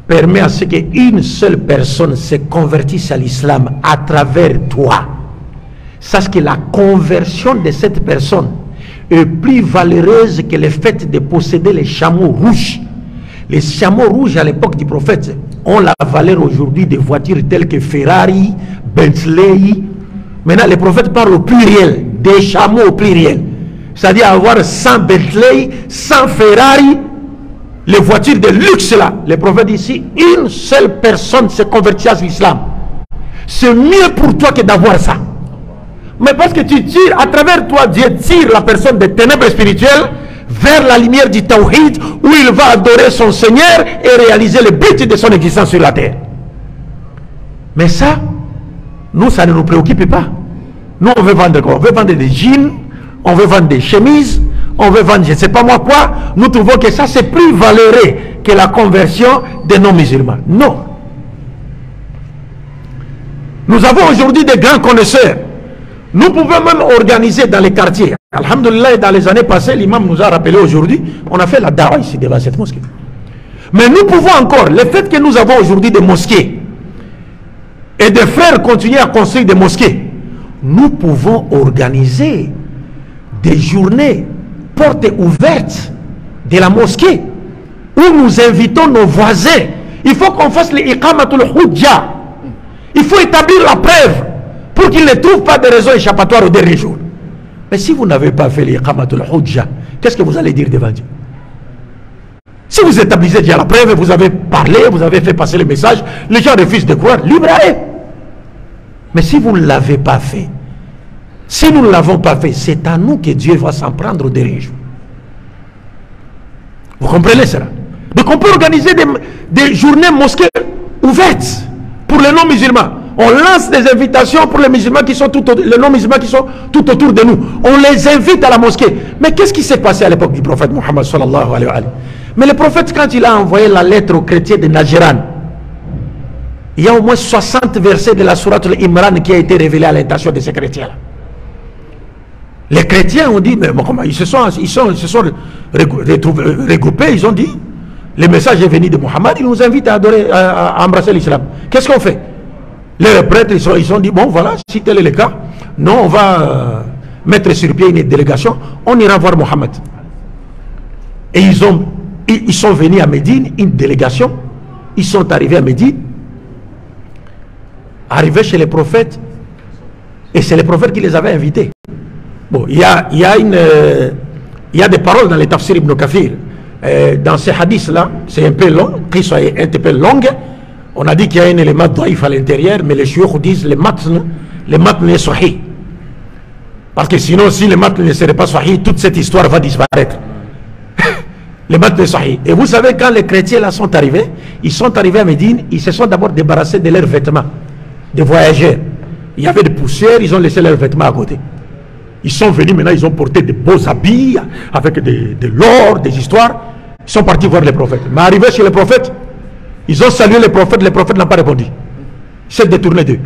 permet à ce qu'une seule personne se convertisse à l'islam à travers toi, sache que la conversion de cette personne est plus valeureuse que le fait de posséder les chameaux rouges. Les chameaux rouges à l'époque du prophète ont la valeur aujourd'hui des voitures telles que Ferrari, Bentley. Maintenant, les prophètes parlent au pluriel, des chameaux au pluriel. C'est-à-dire avoir 100 Bentley, 100 Ferrari, les voitures de luxe là. Les prophètes ici, une seule personne se convertit à l'islam. C'est mieux pour toi que d'avoir ça. Mais parce que tu tires, à travers toi, Dieu tire la personne des ténèbres spirituelles vers la lumière du Tawhid, où il va adorer son Seigneur et réaliser le but de son existence sur la terre. Mais ça, nous, ça ne nous préoccupe pas. Nous, on veut vendre quoi? On veut vendre des jeans, on veut vendre des chemises, on veut vendre je ne sais pas moi quoi. Nous trouvons que ça, c'est plus valeureux que la conversion des non-musulmans. Non. Nous avons aujourd'hui des grands connaisseurs. Nous pouvons même organiser dans les quartiers. Alhamdulillah, dans les années passées, l'imam nous a rappelé aujourd'hui, on a fait la dawa ici devant cette mosquée. Mais nous pouvons encore, le fait que nous avons aujourd'hui des mosquées et des frères continuer à construire des mosquées, nous pouvons organiser des journées portes ouvertes de la mosquée où nous invitons nos voisins. Il faut qu'on fasse les iqamatul hujja. Il faut établir la preuve pour qu'ils ne trouvent pas de raisons échappatoires au dernier jour. Mais si vous n'avez pas fait l'iqamatul hujja, qu'est-ce que vous allez dire devant Dieu? Si vous établissez déjà la preuve, vous avez parlé, vous avez fait passer le message, les gens refusent de croire, libre à eux. Mais si vous ne l'avez pas fait, si nous ne l'avons pas fait, c'est à nous que Dieu va s'en prendre au dernier jour. Vous comprenez cela? Donc on peut organiser des journées mosquées ouvertes pour les non-musulmans. On lance des invitations pour les musulmans qui sont les non-musulmans qui sont tout autour de nous. On les invite à la mosquée. Mais qu'est-ce qui s'est passé à l'époque du prophète Muhammad sallallahu alayhi wa sallam? Mais le prophète, quand il a envoyé la lettre aux chrétiens de Najran, il y a au moins 60 versets de la sourate Al-Imran qui a été révélé à l'intention de ces chrétiens-là. Les chrétiens ont dit, mais comment ils se sont regroupés, ils ont dit, le message est venu de Muhammad, il nous invite à adorer, à embrasser l'islam. Qu'est-ce qu'on fait? Les prêtres, ils ont dit, bon voilà, si tel est le cas, non, on va mettre sur pied une délégation, on ira voir Muhammad. Et ils sont venus à Médine, une délégation, ils sont arrivés à Médine, arrivés chez les prophètes, et c'est les prophètes qui les avaient invités. Bon, il y a des paroles dans les tafsir Ibn Kathir. Dans ces hadiths-là, c'est un peu long, qui sont un peu longues. On a dit qu'il y a un élément daïf à l'intérieur, mais les chouïkhs disent le matn est sahih. Parce que sinon, si le matn ne serait pas sahih, toute cette histoire va disparaître. Les matins de Sahih. Et vous savez, quand les chrétiens là sont arrivés à Médine, ils se sont d'abord débarrassés de leurs vêtements, des voyageurs. Il y avait des poussières, ils ont laissé leurs vêtements à côté. Ils sont venus maintenant, ils ont porté de beaux habits, avec de l'or, des histoires. Ils sont partis voir les prophètes. Mais arrivés chez les prophètes, ils ont salué les prophètes n'ont pas répondu. Ils s'est détourné d'eux.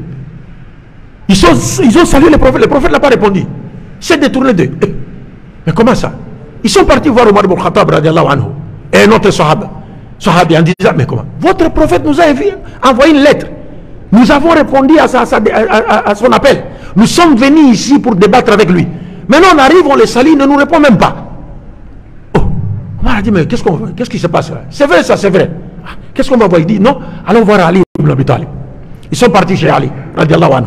Ils ont salué les prophètes n'ont pas répondu. Ils s'est détourné d'eux. Mais comment ça? Ils sont partis voir Omar ibn Khattab radiallahu anhu et un autre sahaba en disant, mais comment? Votre prophète nous a envoyé une lettre. Nous avons répondu à son appel. Nous sommes venus ici pour débattre avec lui. Maintenant on arrive, on les salue, il ne nous répond même pas. Oh, Omar a dit, mais qu'est-ce qui se passe là? C'est vrai ça, c'est vrai. Qu'est-ce qu'on va voir? Il dit, non, allons voir Ali ibn Abi Talib. Ils sont partis chez Ali radiallahu anhu.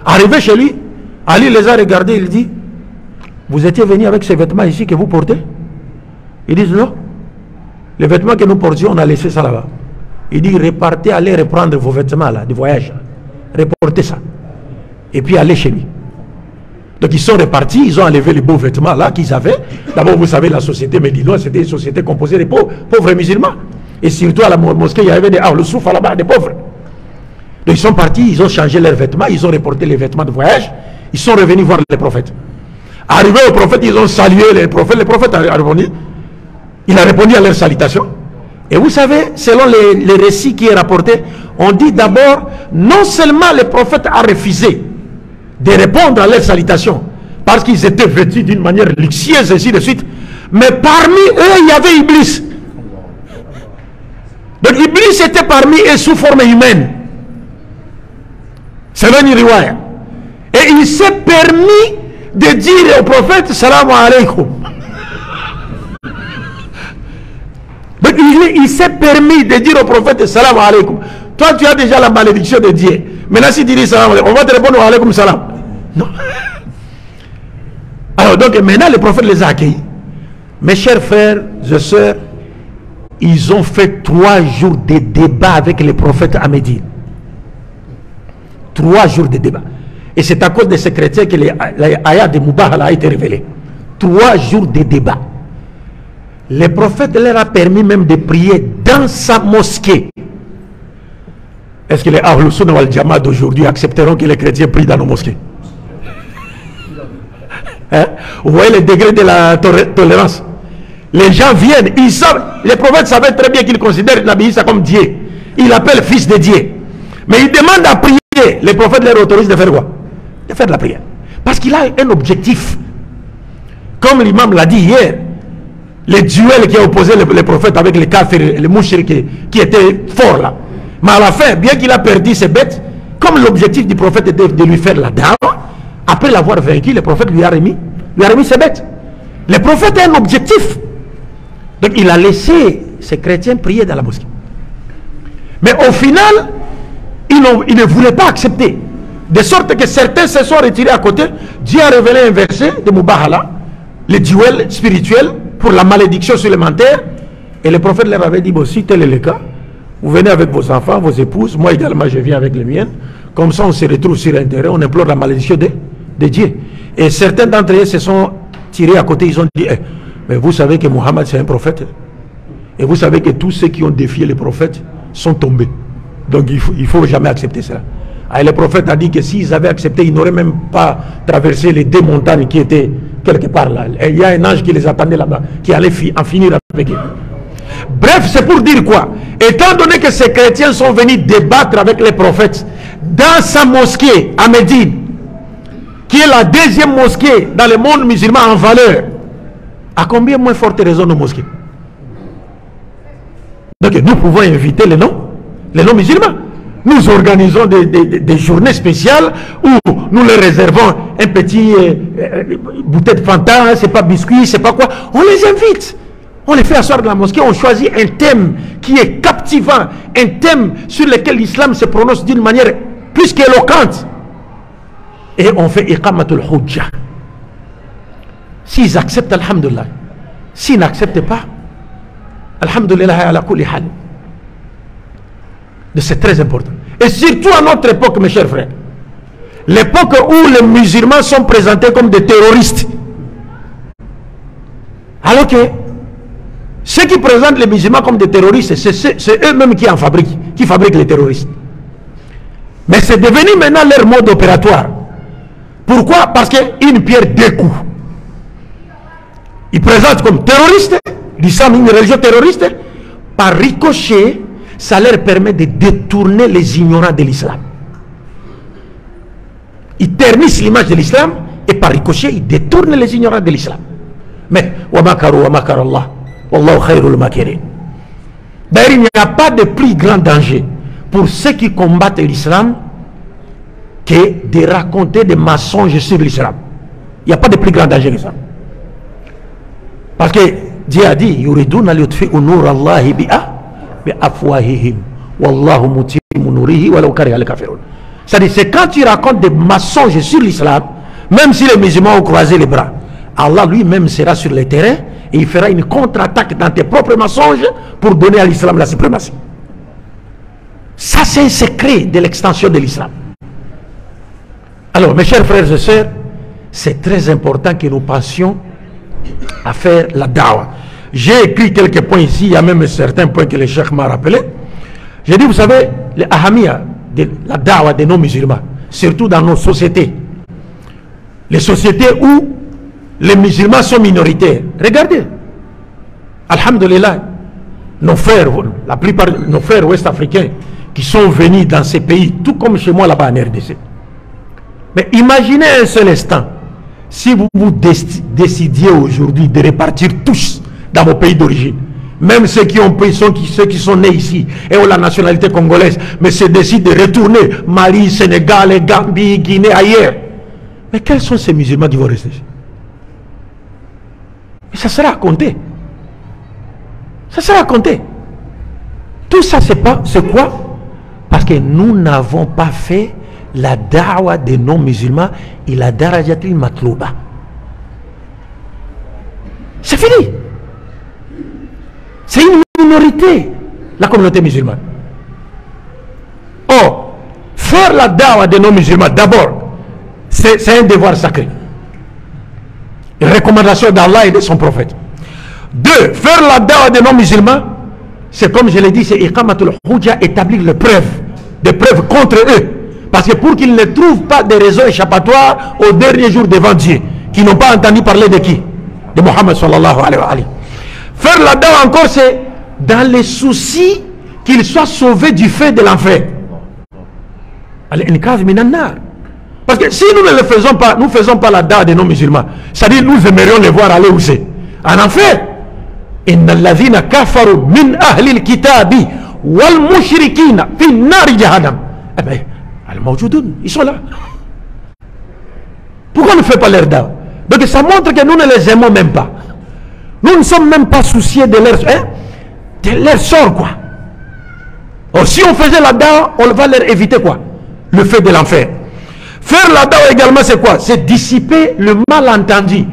Arrivé chez lui, Ali les a regardés, il dit, vous étiez venus avec ces vêtements ici que vous portez? Ils disent non. Les vêtements que nous portions, on a laissé ça là-bas. Il dit, repartez, allez reprendre vos vêtements là, de voyage. Reportez ça. Et puis allez chez lui. Donc ils sont repartis, ils ont enlevé les beaux vêtements là qu'ils avaient. D'abord, vous savez, la société médinoise, c'était une société composée de pauvres musulmans. Et surtout à la mosquée, il y avait le soufs là-bas, des pauvres. Donc ils sont partis, ils ont changé leurs vêtements, ils ont reporté les vêtements de voyage. Ils sont revenus voir les prophètes. Arrivés au prophète, ils ont salué les prophètes. Le prophète a répondu. Il a répondu à leur salutation. Et vous savez, selon les récits qui est rapporté, on dit d'abord, non seulement le prophète a refusé de répondre à leur salutation, parce qu'ils étaient vêtus d'une manière luxueuse, ainsi de suite, mais parmi eux, il y avait Iblis. Donc Iblis était parmi eux sous forme humaine. Selon une riwaya. Et il s'est permis de dire au prophète salam alaykoum. Donc il s'est permis de dire au prophète salam alaykoum. Toi tu as déjà la malédiction de Dieu. Maintenant si tu dis salam alaykoum, on va te répondre alaykoum salam. Non. Alors donc maintenant le prophète les a accueillis. Mes chers frères et sœurs, ils ont fait 3 jours de débat avec les prophètes à Médine. 3 jours de débat. Et c'est à cause de ces chrétiens que l'ayat de Mubahala a été révélé. 3 jours de débat. Le prophète leur a permis même de prier dans sa mosquée. Est-ce que les Ahlus Sunnah wal Jamaat d'aujourd'hui accepteront que les chrétiens prient dans nos mosquées? Hein? Vous voyez le degré de la tolérance. Les gens viennent, ils savent, les prophètes savaient très bien qu'ils considèrent Nabi Isa comme Dieu. Ils l'appellent fils de Dieu. Mais ils demandent à prier. Les prophètes leur autorisent de faire quoi? De faire de la prière. Parce qu'il a un objectif. Comme l'imam l'a dit hier, les duels qui ont opposé les prophètes avec les kafirs et les mouchir qui étaient forts là. Mais à la fin, bien qu'il a perdu ses bêtes, comme l'objectif du prophète était de lui faire la dawa, après l'avoir vaincu, le prophète lui a remis ses bêtes. Le prophète a un objectif. Donc il a laissé ces chrétiens prier dans la mosquée. Mais au final, ils ne voulaient pas accepter. De sorte que certains se sont retirés à côté. Dieu a révélé un verset de Mubahala, le duel spirituel pour la malédiction supplémentaire. Et le prophète leur avait dit, bon, si tel est le cas, vous venez avec vos enfants, vos épouses, moi également je viens avec les miennes. Comme ça on se retrouve sur un terrain, on implore la malédiction de Dieu. Et certains d'entre eux se sont tirés à côté, ils ont dit, mais vous savez que Mohammed c'est un prophète. Et vous savez que tous ceux qui ont défié les prophètes sont tombés. Donc il ne faut jamais accepter cela. Et le prophète a dit que s'ils avaient accepté, ils n'auraient même pas traversé les 2 montagnes qui étaient quelque part là. Et il y a un ange qui les attendait là-bas, qui allait en finir avec eux. Bref, c'est pour dire quoi? Étant donné que ces chrétiens sont venus débattre avec les prophètes dans sa mosquée à Médine, qui est la 2e mosquée dans le monde musulman en valeur, à combien moins forte raison nos mosquées? Donc nous pouvons inviter les non-musulmans. Nous organisons des journées spéciales où nous leur réservons un petit bouteille de Fanta, c'est pas biscuit, c'est pas quoi. On les invite. On les fait asseoir dans la mosquée, on choisit un thème qui est captivant, un thème sur lequel l'islam se prononce d'une manière plus qu'éloquente. Et on fait iqamatul hujja. S'ils acceptent, alhamdulillah. S'ils n'acceptent pas, alhamdulillah ala kulli hal. C'est très important. Et surtout à notre époque, mes chers frères. L'époque où les musulmans sont présentés comme des terroristes. Alors que Ceux qui présentent les musulmans comme des terroristes, c'est eux-mêmes qui fabriquent les terroristes. Mais c'est devenu maintenant leur mode opératoire. Pourquoi? Parce qu'une pierre deux coups. Ils présentent comme terroristes, l'islam une religion terroriste, par ricochet, ça leur permet de détourner les ignorants de l'islam. Ils ternissent l'image de l'islam et par ricochet, ils détournent les ignorants de l'islam. Mais, wa makaru wa makar Allah, wallahu khairul makirin. D'ailleurs, il n'y a pas de plus grand danger pour ceux qui combattent l'islam que de raconter des mensonges sur l'islam. Il n'y a pas de plus grand danger que ça. Parce que Dieu a dit, yuriduna liyutfi'u nur Allahi bi afwahihim wallahu mutimmu nurihi walau kariha al-kafirun. C'est-à-dire, c'est quand tu racontes des mensonges sur l'islam, même si les musulmans ont croisé les bras, Allah lui-même sera sur le terrain et il fera une contre-attaque dans tes propres mensonges pour donner à l'islam la suprématie. Ça, c'est un secret de l'extension de l'islam. Alors, mes chers frères et sœurs, c'est très important que nous pensions à faire la dawa. J'ai écrit quelques points ici, il y a même certains points que le cheikh m'a rappelé. J'ai dit, vous savez, les ahamiya, la dawa des non-musulmans, surtout dans nos sociétés, les sociétés où les musulmans sont minoritaires. Regardez, alhamdulillah, nos frères, la plupart de nos frères ouest-africains qui sont venus dans ces pays, tout comme chez moi là-bas en RDC. Mais imaginez un seul instant, si vous décidiez aujourd'hui de repartir tous dans vos pays d'origine, même ceux qui sont nés ici et ont la nationalité congolaise, mais se décident de retourner Mali, Sénégal, Gambie, Guinée, ailleurs. Mais quels sont ces musulmans qui vont rester? Mais ça sera raconté. Ça sera raconté. Tout ça, c'est quoi? Parce que nous n'avons pas fait la da'wa des non-musulmans et la darajatil matlouba. C'est fini. C'est une minorité, la communauté musulmane. Or, faire la da'wa des non-musulmans, d'abord, c'est un devoir sacré. Une recommandation d'Allah et de son prophète. Deux, faire la da'wa des non-musulmans, c'est comme je l'ai dit, c'est iqamatul hujja, établir des preuves contre eux. Parce que pour qu'ils ne trouvent pas des raisons échappatoires au dernier jour devant Dieu, qui n'ont pas entendu parler de qui? De Mohammed sallallahu alayhi wa sallam. Faire la dawa encore, c'est dans les soucis qu'ils soient sauvés du feu de l'enfer. Parce que si nous ne le faisons pas, nous ne faisons pas la dawa des non-musulmans, c'est-à-dire nous aimerions les voir aller où c'est? En enfer. Inna alladhina kafaru min ahli al-kitabi wal mushrikina fi nari jahannam. Eh bien, ils sont là. Pourquoi on ne fait pas leur dawa? Donc ça montre que nous ne les aimons même pas. Nous ne sommes même pas souciés de leur sort, quoi. Or, si on faisait la dawa, on va leur éviter quoi? Le feu de l'enfer. Faire la dawa également, c'est quoi? C'est dissiper le malentendu.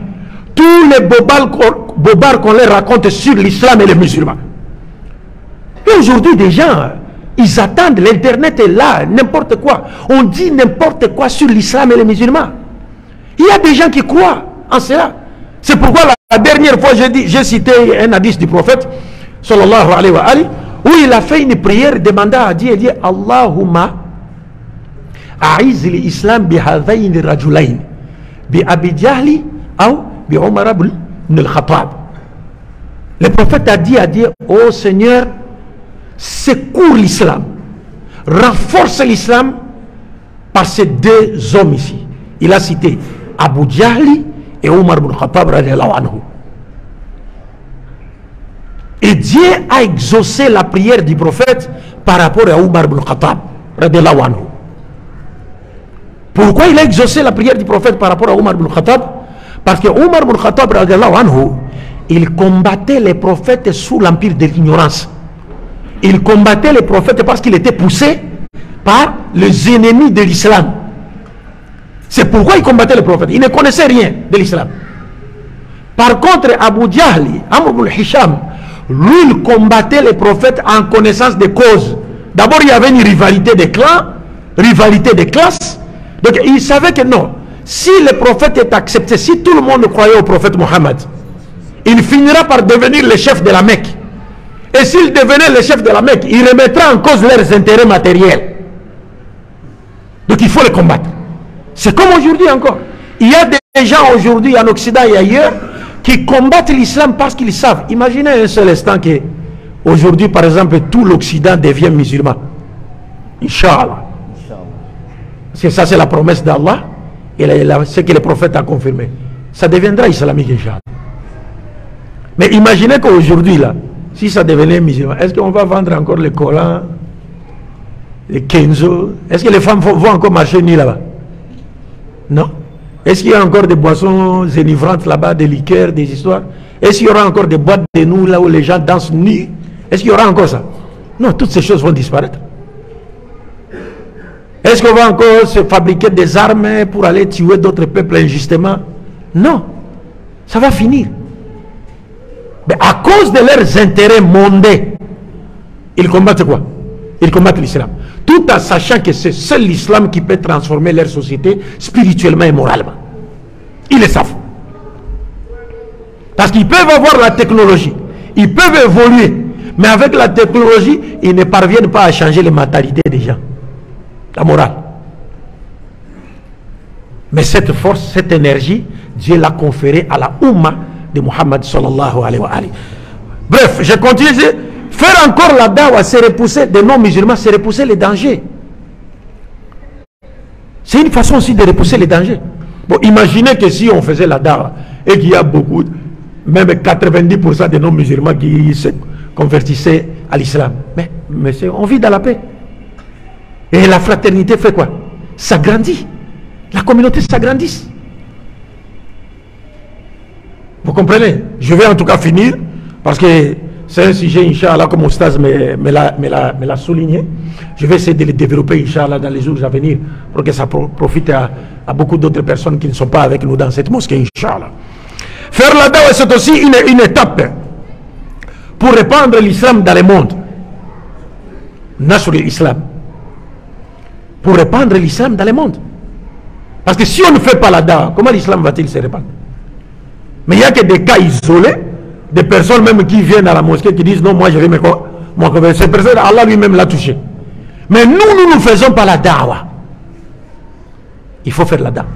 Tous les bobards qu'on leur raconte sur l'islam et les musulmans. Et aujourd'hui, des gens, ils attendent, l'internet est là, n'importe quoi. On dit n'importe quoi sur l'islam et les musulmans. Il y a des gens qui croient en cela. C'est pourquoi la dernière fois, j'ai cité un hadith du prophète, sallallahu alayhi wa sallam, où il a fait une prière demandant à Dieu, il dit, Allahumma a'iz l'islam bi hadhayn rajulayn, bi Abi Jahli ou bi Omar ibn al-Khattab. Le prophète a dit à Dieu, ô Seigneur, secours l'islam, renforce l'islam par ces deux hommes ici. Il a cité Abu Jahli et Omar ibn Khattab radiallahu anhu. Et Dieu a exaucé la prière du prophète par rapport à Omar ibn Khattab radiallahu anhu. Pourquoi il a exaucé la prière du prophète par rapport à Omar ibn Khattab? Parce que Omar ibn Khattab radiallahu anhu, il combattait les prophètes sous l'empire de l'ignorance. Il combattait les prophètes parce qu'il était poussé par les ennemis de l'islam. C'est pourquoi il combattait les prophètes. Il ne connaissait rien de l'islam. Par contre, Abu Jahli, Amr ibn Hisham, lui, il combattait les prophètes en connaissance des causes. D'abord, il y avait une rivalité des clans, rivalité des classes. Donc, il savait que non, si le prophète est accepté, si tout le monde croyait au prophète Mohammed, il finira par devenir le chef de la Mecque. Et s'il devenait le chef de la Mecque, il remettra en cause leurs intérêts matériels. Donc il faut les combattre. C'est comme aujourd'hui encore. Il y a des gens aujourd'hui en Occident et ailleurs qui combattent l'islam parce qu'ils savent. Imaginez un seul instant que aujourd'hui, par exemple, tout l'Occident devient musulman. Inch'Allah. C'est ça, c'est la promesse d'Allah et ce que le prophète a confirmé. Ça deviendra islamique, Inch'Allah. Mais imaginez qu'aujourd'hui, là, si ça devenait musulman, est-ce qu'on va vendre encore les Corans, les Kenzo? Est-ce que les femmes vont encore marcher nues là-bas? Non. Est-ce qu'il y a encore des boissons enivrantes là-bas, des liqueurs, des histoires? Est-ce qu'il y aura encore des boîtes de nuit là où les gens dansent nus? Est-ce qu'il y aura encore ça? Non, toutes ces choses vont disparaître. Est-ce qu'on va encore se fabriquer des armes pour aller tuer d'autres peuples injustement? Non. Ça va finir. Mais à cause de leurs intérêts mondains, ils combattent quoi? Ils combattent l'islam. Tout en sachant que c'est seul l'islam qui peut transformer leur société spirituellement et moralement. Ils le savent. Parce qu'ils peuvent avoir la technologie, ils peuvent évoluer, mais avec la technologie, ils ne parviennent pas à changer les mentalités des gens, la morale. Mais cette force, cette énergie, Dieu l'a conférée à la Oumma de Muhammad sallallahu alayhi wa alayhi. Bref, je continue. Faire encore la dawa, c'est repousser des non-musulmans, c'est repousser les dangers. C'est une façon aussi de repousser les dangers. Bon, imaginez que si on faisait la dawa et qu'il y a beaucoup, même 90% des non-musulmans qui se convertissaient à l'islam. Mais on vit dans la paix. Et la fraternité fait quoi? Ça grandit. La communauté s'agrandit. Vous comprenez? Je vais en tout cas finir parce que c'est un sujet, Inch'Allah, comme Oustaz me l'a souligné. Je vais essayer de le développer, Inch'Allah, dans les jours à venir pour que ça profite à beaucoup d'autres personnes qui ne sont pas avec nous dans cette mosquée, Inch'Allah. Faire la dawa, c'est aussi une étape pour répandre l'islam dans le monde. Nasr l'islam. Pour répandre l'islam dans le monde. Parce que si on ne fait pas la dawa, comment l'islam va-t-il se répandre? Mais il n'y a que des cas isolés, des personnes même qui viennent à la mosquée qui disent non, moi je vais me convertir. Ces personnes, Allah lui-même l'a touché. Mais nous ne faisons pas la dawa. Il faut faire la dawa.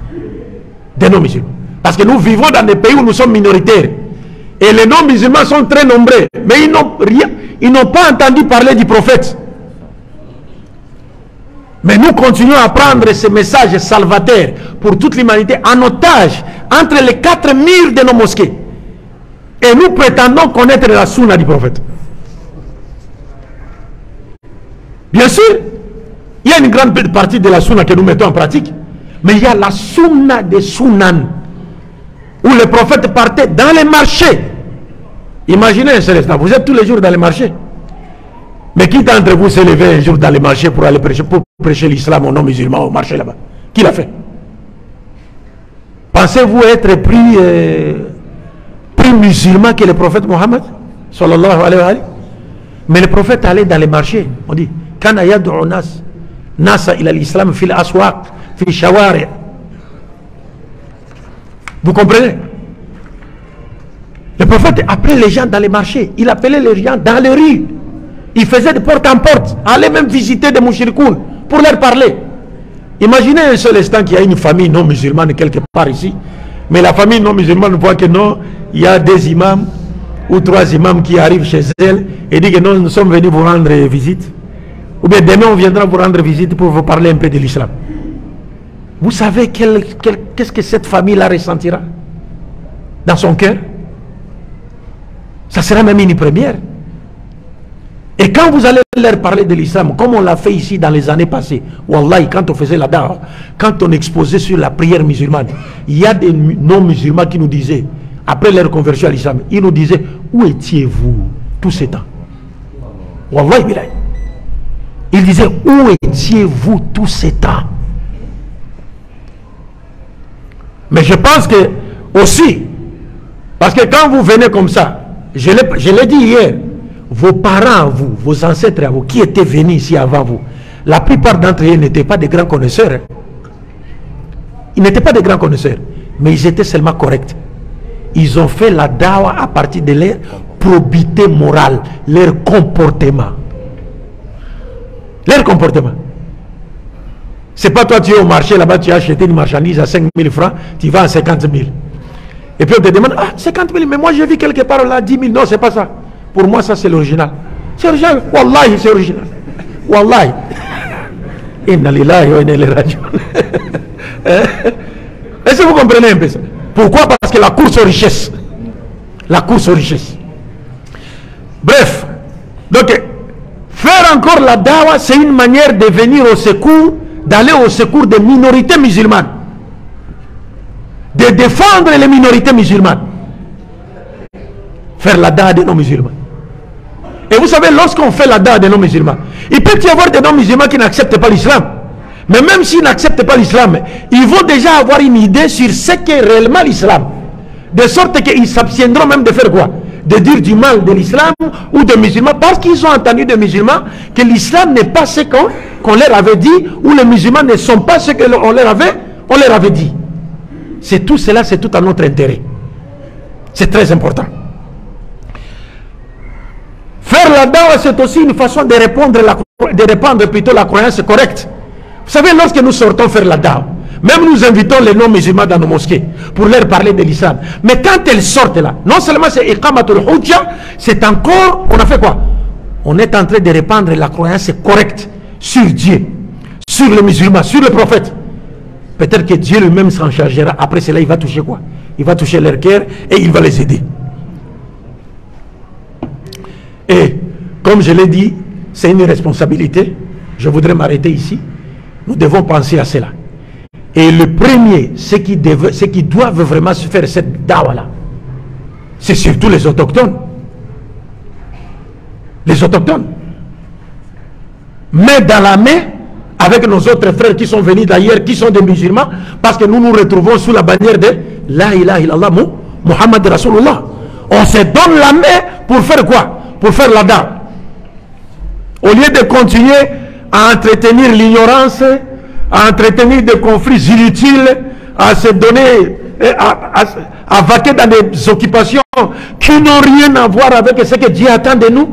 Des non-musulmans. Parce que nous vivons dans des pays où nous sommes minoritaires. Et les non-musulmans sont très nombreux. Mais ils n'ont pas entendu parler du prophète. Mais nous continuons à prendre ce message salvateur pour toute l'humanité en otage entre les 4 murs de nos mosquées. Et nous prétendons connaître la sunna du prophète. Bien sûr, il y a une grande partie de la sunna que nous mettons en pratique. Mais il y a la sunna des sunan, où le prophète partait dans les marchés. Imaginez un seul instant, vous êtes tous les jours dans les marchés. Mais qui d'entre vous s'est levé un jour dans les marchés pour aller prêcher l'islam aux non-musulmans au marché là-bas? Qui l'a fait? Pensez-vous être plus musulman que le prophète Mohammed sallallahu alayhi wa sallam? Mais le prophète allait dans les marchés. On dit kana yad'u nasa ila l'islam fil aswaq fil shawari'. Vous comprenez? Le prophète appelait les gens dans les marchés. Il appelait les gens dans les rues. Il faisait de porte en porte. Allait même visiter des mouchirikoun pour leur parler. Imaginez un seul instant qu'il y a une famille non musulmane quelque part ici. Mais la famille non musulmane voit que non, il y a 2 imams ou 3 imams qui arrivent chez elle et disent que non, nous sommes venus vous rendre visite. Ou bien demain on viendra vous rendre visite pour vous parler un peu de l'islam. Vous savez qu'est-ce que cette famille-là ressentira dans son cœur? Ça sera même une première. Et quand vous allez leur parler de l'islam, comme on l'a fait ici dans les années passées, Wallahi, quand on faisait la dawa, quand on exposait sur la prière musulmane, il y a des non-musulmans qui nous disaient, après leur conversion à l'islam, ils nous disaient, où étiez-vous tous ces temps? Wallahi billahi. Ils disaient, où étiez-vous tous ces temps? Mais je pense que aussi, parce que quand vous venez comme ça, je l'ai dit hier, vos parents à vous, vos ancêtres à vous, qui étaient venus ici avant vous, la plupart d'entre eux n'étaient pas des grands connaisseurs. Ils n'étaient pas des grands connaisseurs, mais ils étaient seulement corrects. Ils ont fait la dawa à partir de leur probité morale, leur comportement. Leur comportement. C'est pas toi, tu es au marché là-bas, tu as acheté une marchandise à 5 000 francs, tu vas à 50 000. Et puis on te demande, ah, 50 000, mais moi j'ai vu quelque part là 10 000. Non, c'est pas ça. Pour moi, ça c'est l'original. C'est original. Wallahi, c'est original. Wallahi. Inna lillahi wa inna ilayhi raji'un. Est-ce que vous comprenez un peu ça? Pourquoi? Parce que la course aux richesses. La course aux richesses. Bref. Donc, faire encore la dawa, c'est une manière de venir au secours, d'aller au secours des minorités musulmanes. De défendre les minorités musulmanes. Faire la dawa des non-musulmans. Et vous savez, lorsqu'on fait la dawa des non-musulmans, il peut y avoir des non-musulmans qui n'acceptent pas l'islam. Mais même s'ils n'acceptent pas l'islam, ils vont déjà avoir une idée sur ce qu'est réellement l'islam. De sorte qu'ils s'abstiendront même de faire quoi? De dire du mal de l'islam ou des musulmans, parce qu'ils ont entendu des musulmans que l'islam n'est pas ce qu'on leur avait dit, ou les musulmans ne sont pas ce qu'on leur avait dit. C'est tout cela, c'est tout à notre intérêt. C'est très important. Faire la dawa, c'est aussi une façon de répandre plutôt la croyance correcte. Vous savez, lorsque nous sortons faire la dawa, même nous invitons les non-musulmans dans nos mosquées pour leur parler de l'islam. Mais quand elles sortent là, non seulement c'est iqamatul hujja, c'est encore, on a fait quoi? On est en train de répandre la croyance correcte sur Dieu, sur les musulmans, sur le prophète. Peut-être que Dieu lui-même s'en chargera. Après cela, il va toucher quoi? Il va toucher leur cœur et il va les aider. Et comme je l'ai dit, c'est une responsabilité. Je voudrais m'arrêter ici. Nous devons penser à cela. Et le premier, ceux qui doivent vraiment se faire cette dawa-là, c'est surtout les autochtones. Les autochtones. Main dans la main avec nos autres frères qui sont venus d'ailleurs, qui sont des musulmans, parce que nous nous retrouvons sous la bannière de La ilaha illallah Muhammad Rasulullah. On se donne la main pour faire quoi? Pour faire la dawa. Au lieu de continuer à entretenir l'ignorance, à entretenir des conflits inutiles, à se donner, à vaquer dans des occupations qui n'ont rien à voir avec ce que Dieu attend de nous.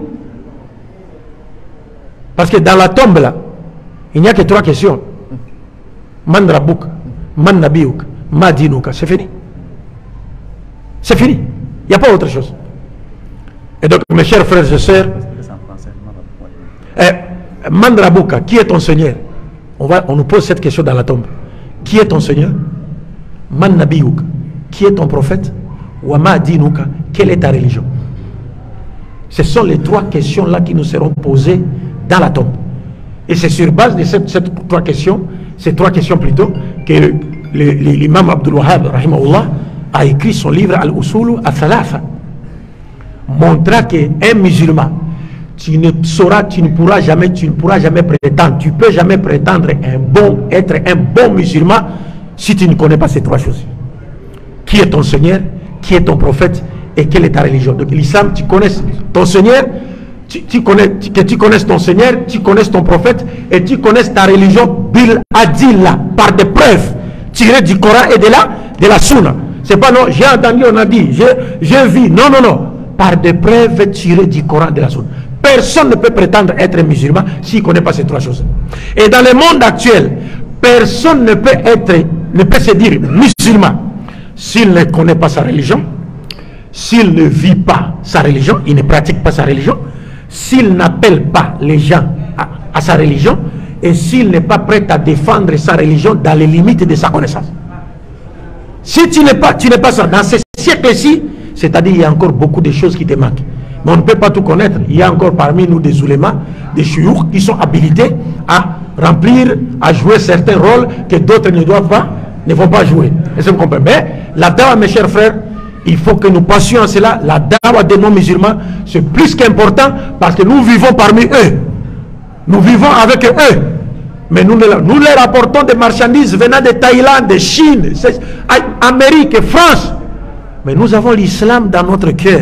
Parce que dans la tombe là, il n'y a que 3 questions. Man Rabouk, Man Nabiouk, Ma Dinouka. C'est fini. C'est fini. Il n'y a pas autre chose. Et donc, mes chers frères et sœurs, Man Rabouka, qui est ton Seigneur? On nous pose cette question dans la tombe. Qui est ton Seigneur? Man Nabiouk, qui est ton prophète? Wama Dinouka, quelle est ta religion? Ce sont les 3 questions-là qui nous seront posées dans la tombe. Et c'est sur base de ces 3 questions, plutôt, que l'imam Abdul Wahhab, rahimahullah, a écrit son livre Al-Usulu Al-Thalatha, montrant qu'un musulman, tu ne pourras jamais prétendre, tu ne peux jamais prétendre être un bon musulman si tu ne connais pas ces 3 choses. Qui est ton Seigneur, qui est ton prophète et quelle est ta religion? Donc l'islam, tu connais ton Seigneur, tu connais ton Seigneur, tu connais ton prophète et tu connais ta religion bil adilla, par des preuves tirées du Coran et de la Sunna. C'est pas non, j'ai entendu, on a dit, j'ai vu. Non, non, non. Par des preuves tirées du Coran et de la Sunna. Personne ne peut prétendre être musulman s'il ne connaît pas ces 3 choses. Et dans le monde actuel, personne ne peut se dire musulman s'il ne connaît pas sa religion, s'il ne vit pas sa religion, il ne pratique pas sa religion, s'il n'appelle pas les gens à sa religion et s'il n'est pas prêt à défendre sa religion dans les limites de sa connaissance. Si tu n'es pas ça, dans ce siècle-ci, c'est-à-dire il y a encore beaucoup de choses qui te manquent. Mais on ne peut pas tout connaître. Il y a encore parmi nous des oulémas, des chouyouk qui sont habilités à remplir, à jouer certains rôles que d'autres ne vont pas jouer. Est-ce que vous comprenez? Mais la dawa, mes chers frères, il faut que nous passions à cela. La dawa des non-musulmans, c'est plus qu'important parce que nous vivons parmi eux. Nous vivons avec eux. Mais nous leur apportons des marchandises venant de Thaïlande, de Chine, Amérique, France. Mais nous avons l'islam dans notre cœur.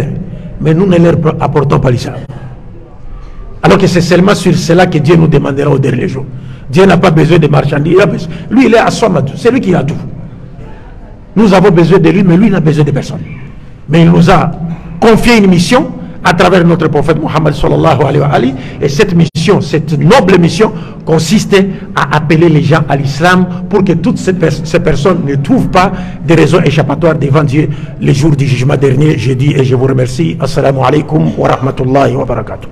Mais nous ne leur apportons pas l'islam. Alors que c'est seulement sur cela que Dieu nous demandera au dernier jour. Dieu n'a pas besoin de marchandises. Lui, il est à soi, c'est lui qui a tout. Nous avons besoin de lui, mais lui n'a besoin de personne. Mais il nous a confié une mission à travers notre prophète Mohammed sallallahu alayhi wa alihi. Et cette mission, cette noble mission, consistait à appeler les gens à l'islam pour que toutes ces personnes ne trouvent pas des raisons échappatoires devant Dieu le jour du jugement dernier. Je dis et je vous remercie. Assalamu alaikum wa rahmatullahi wa barakatuh.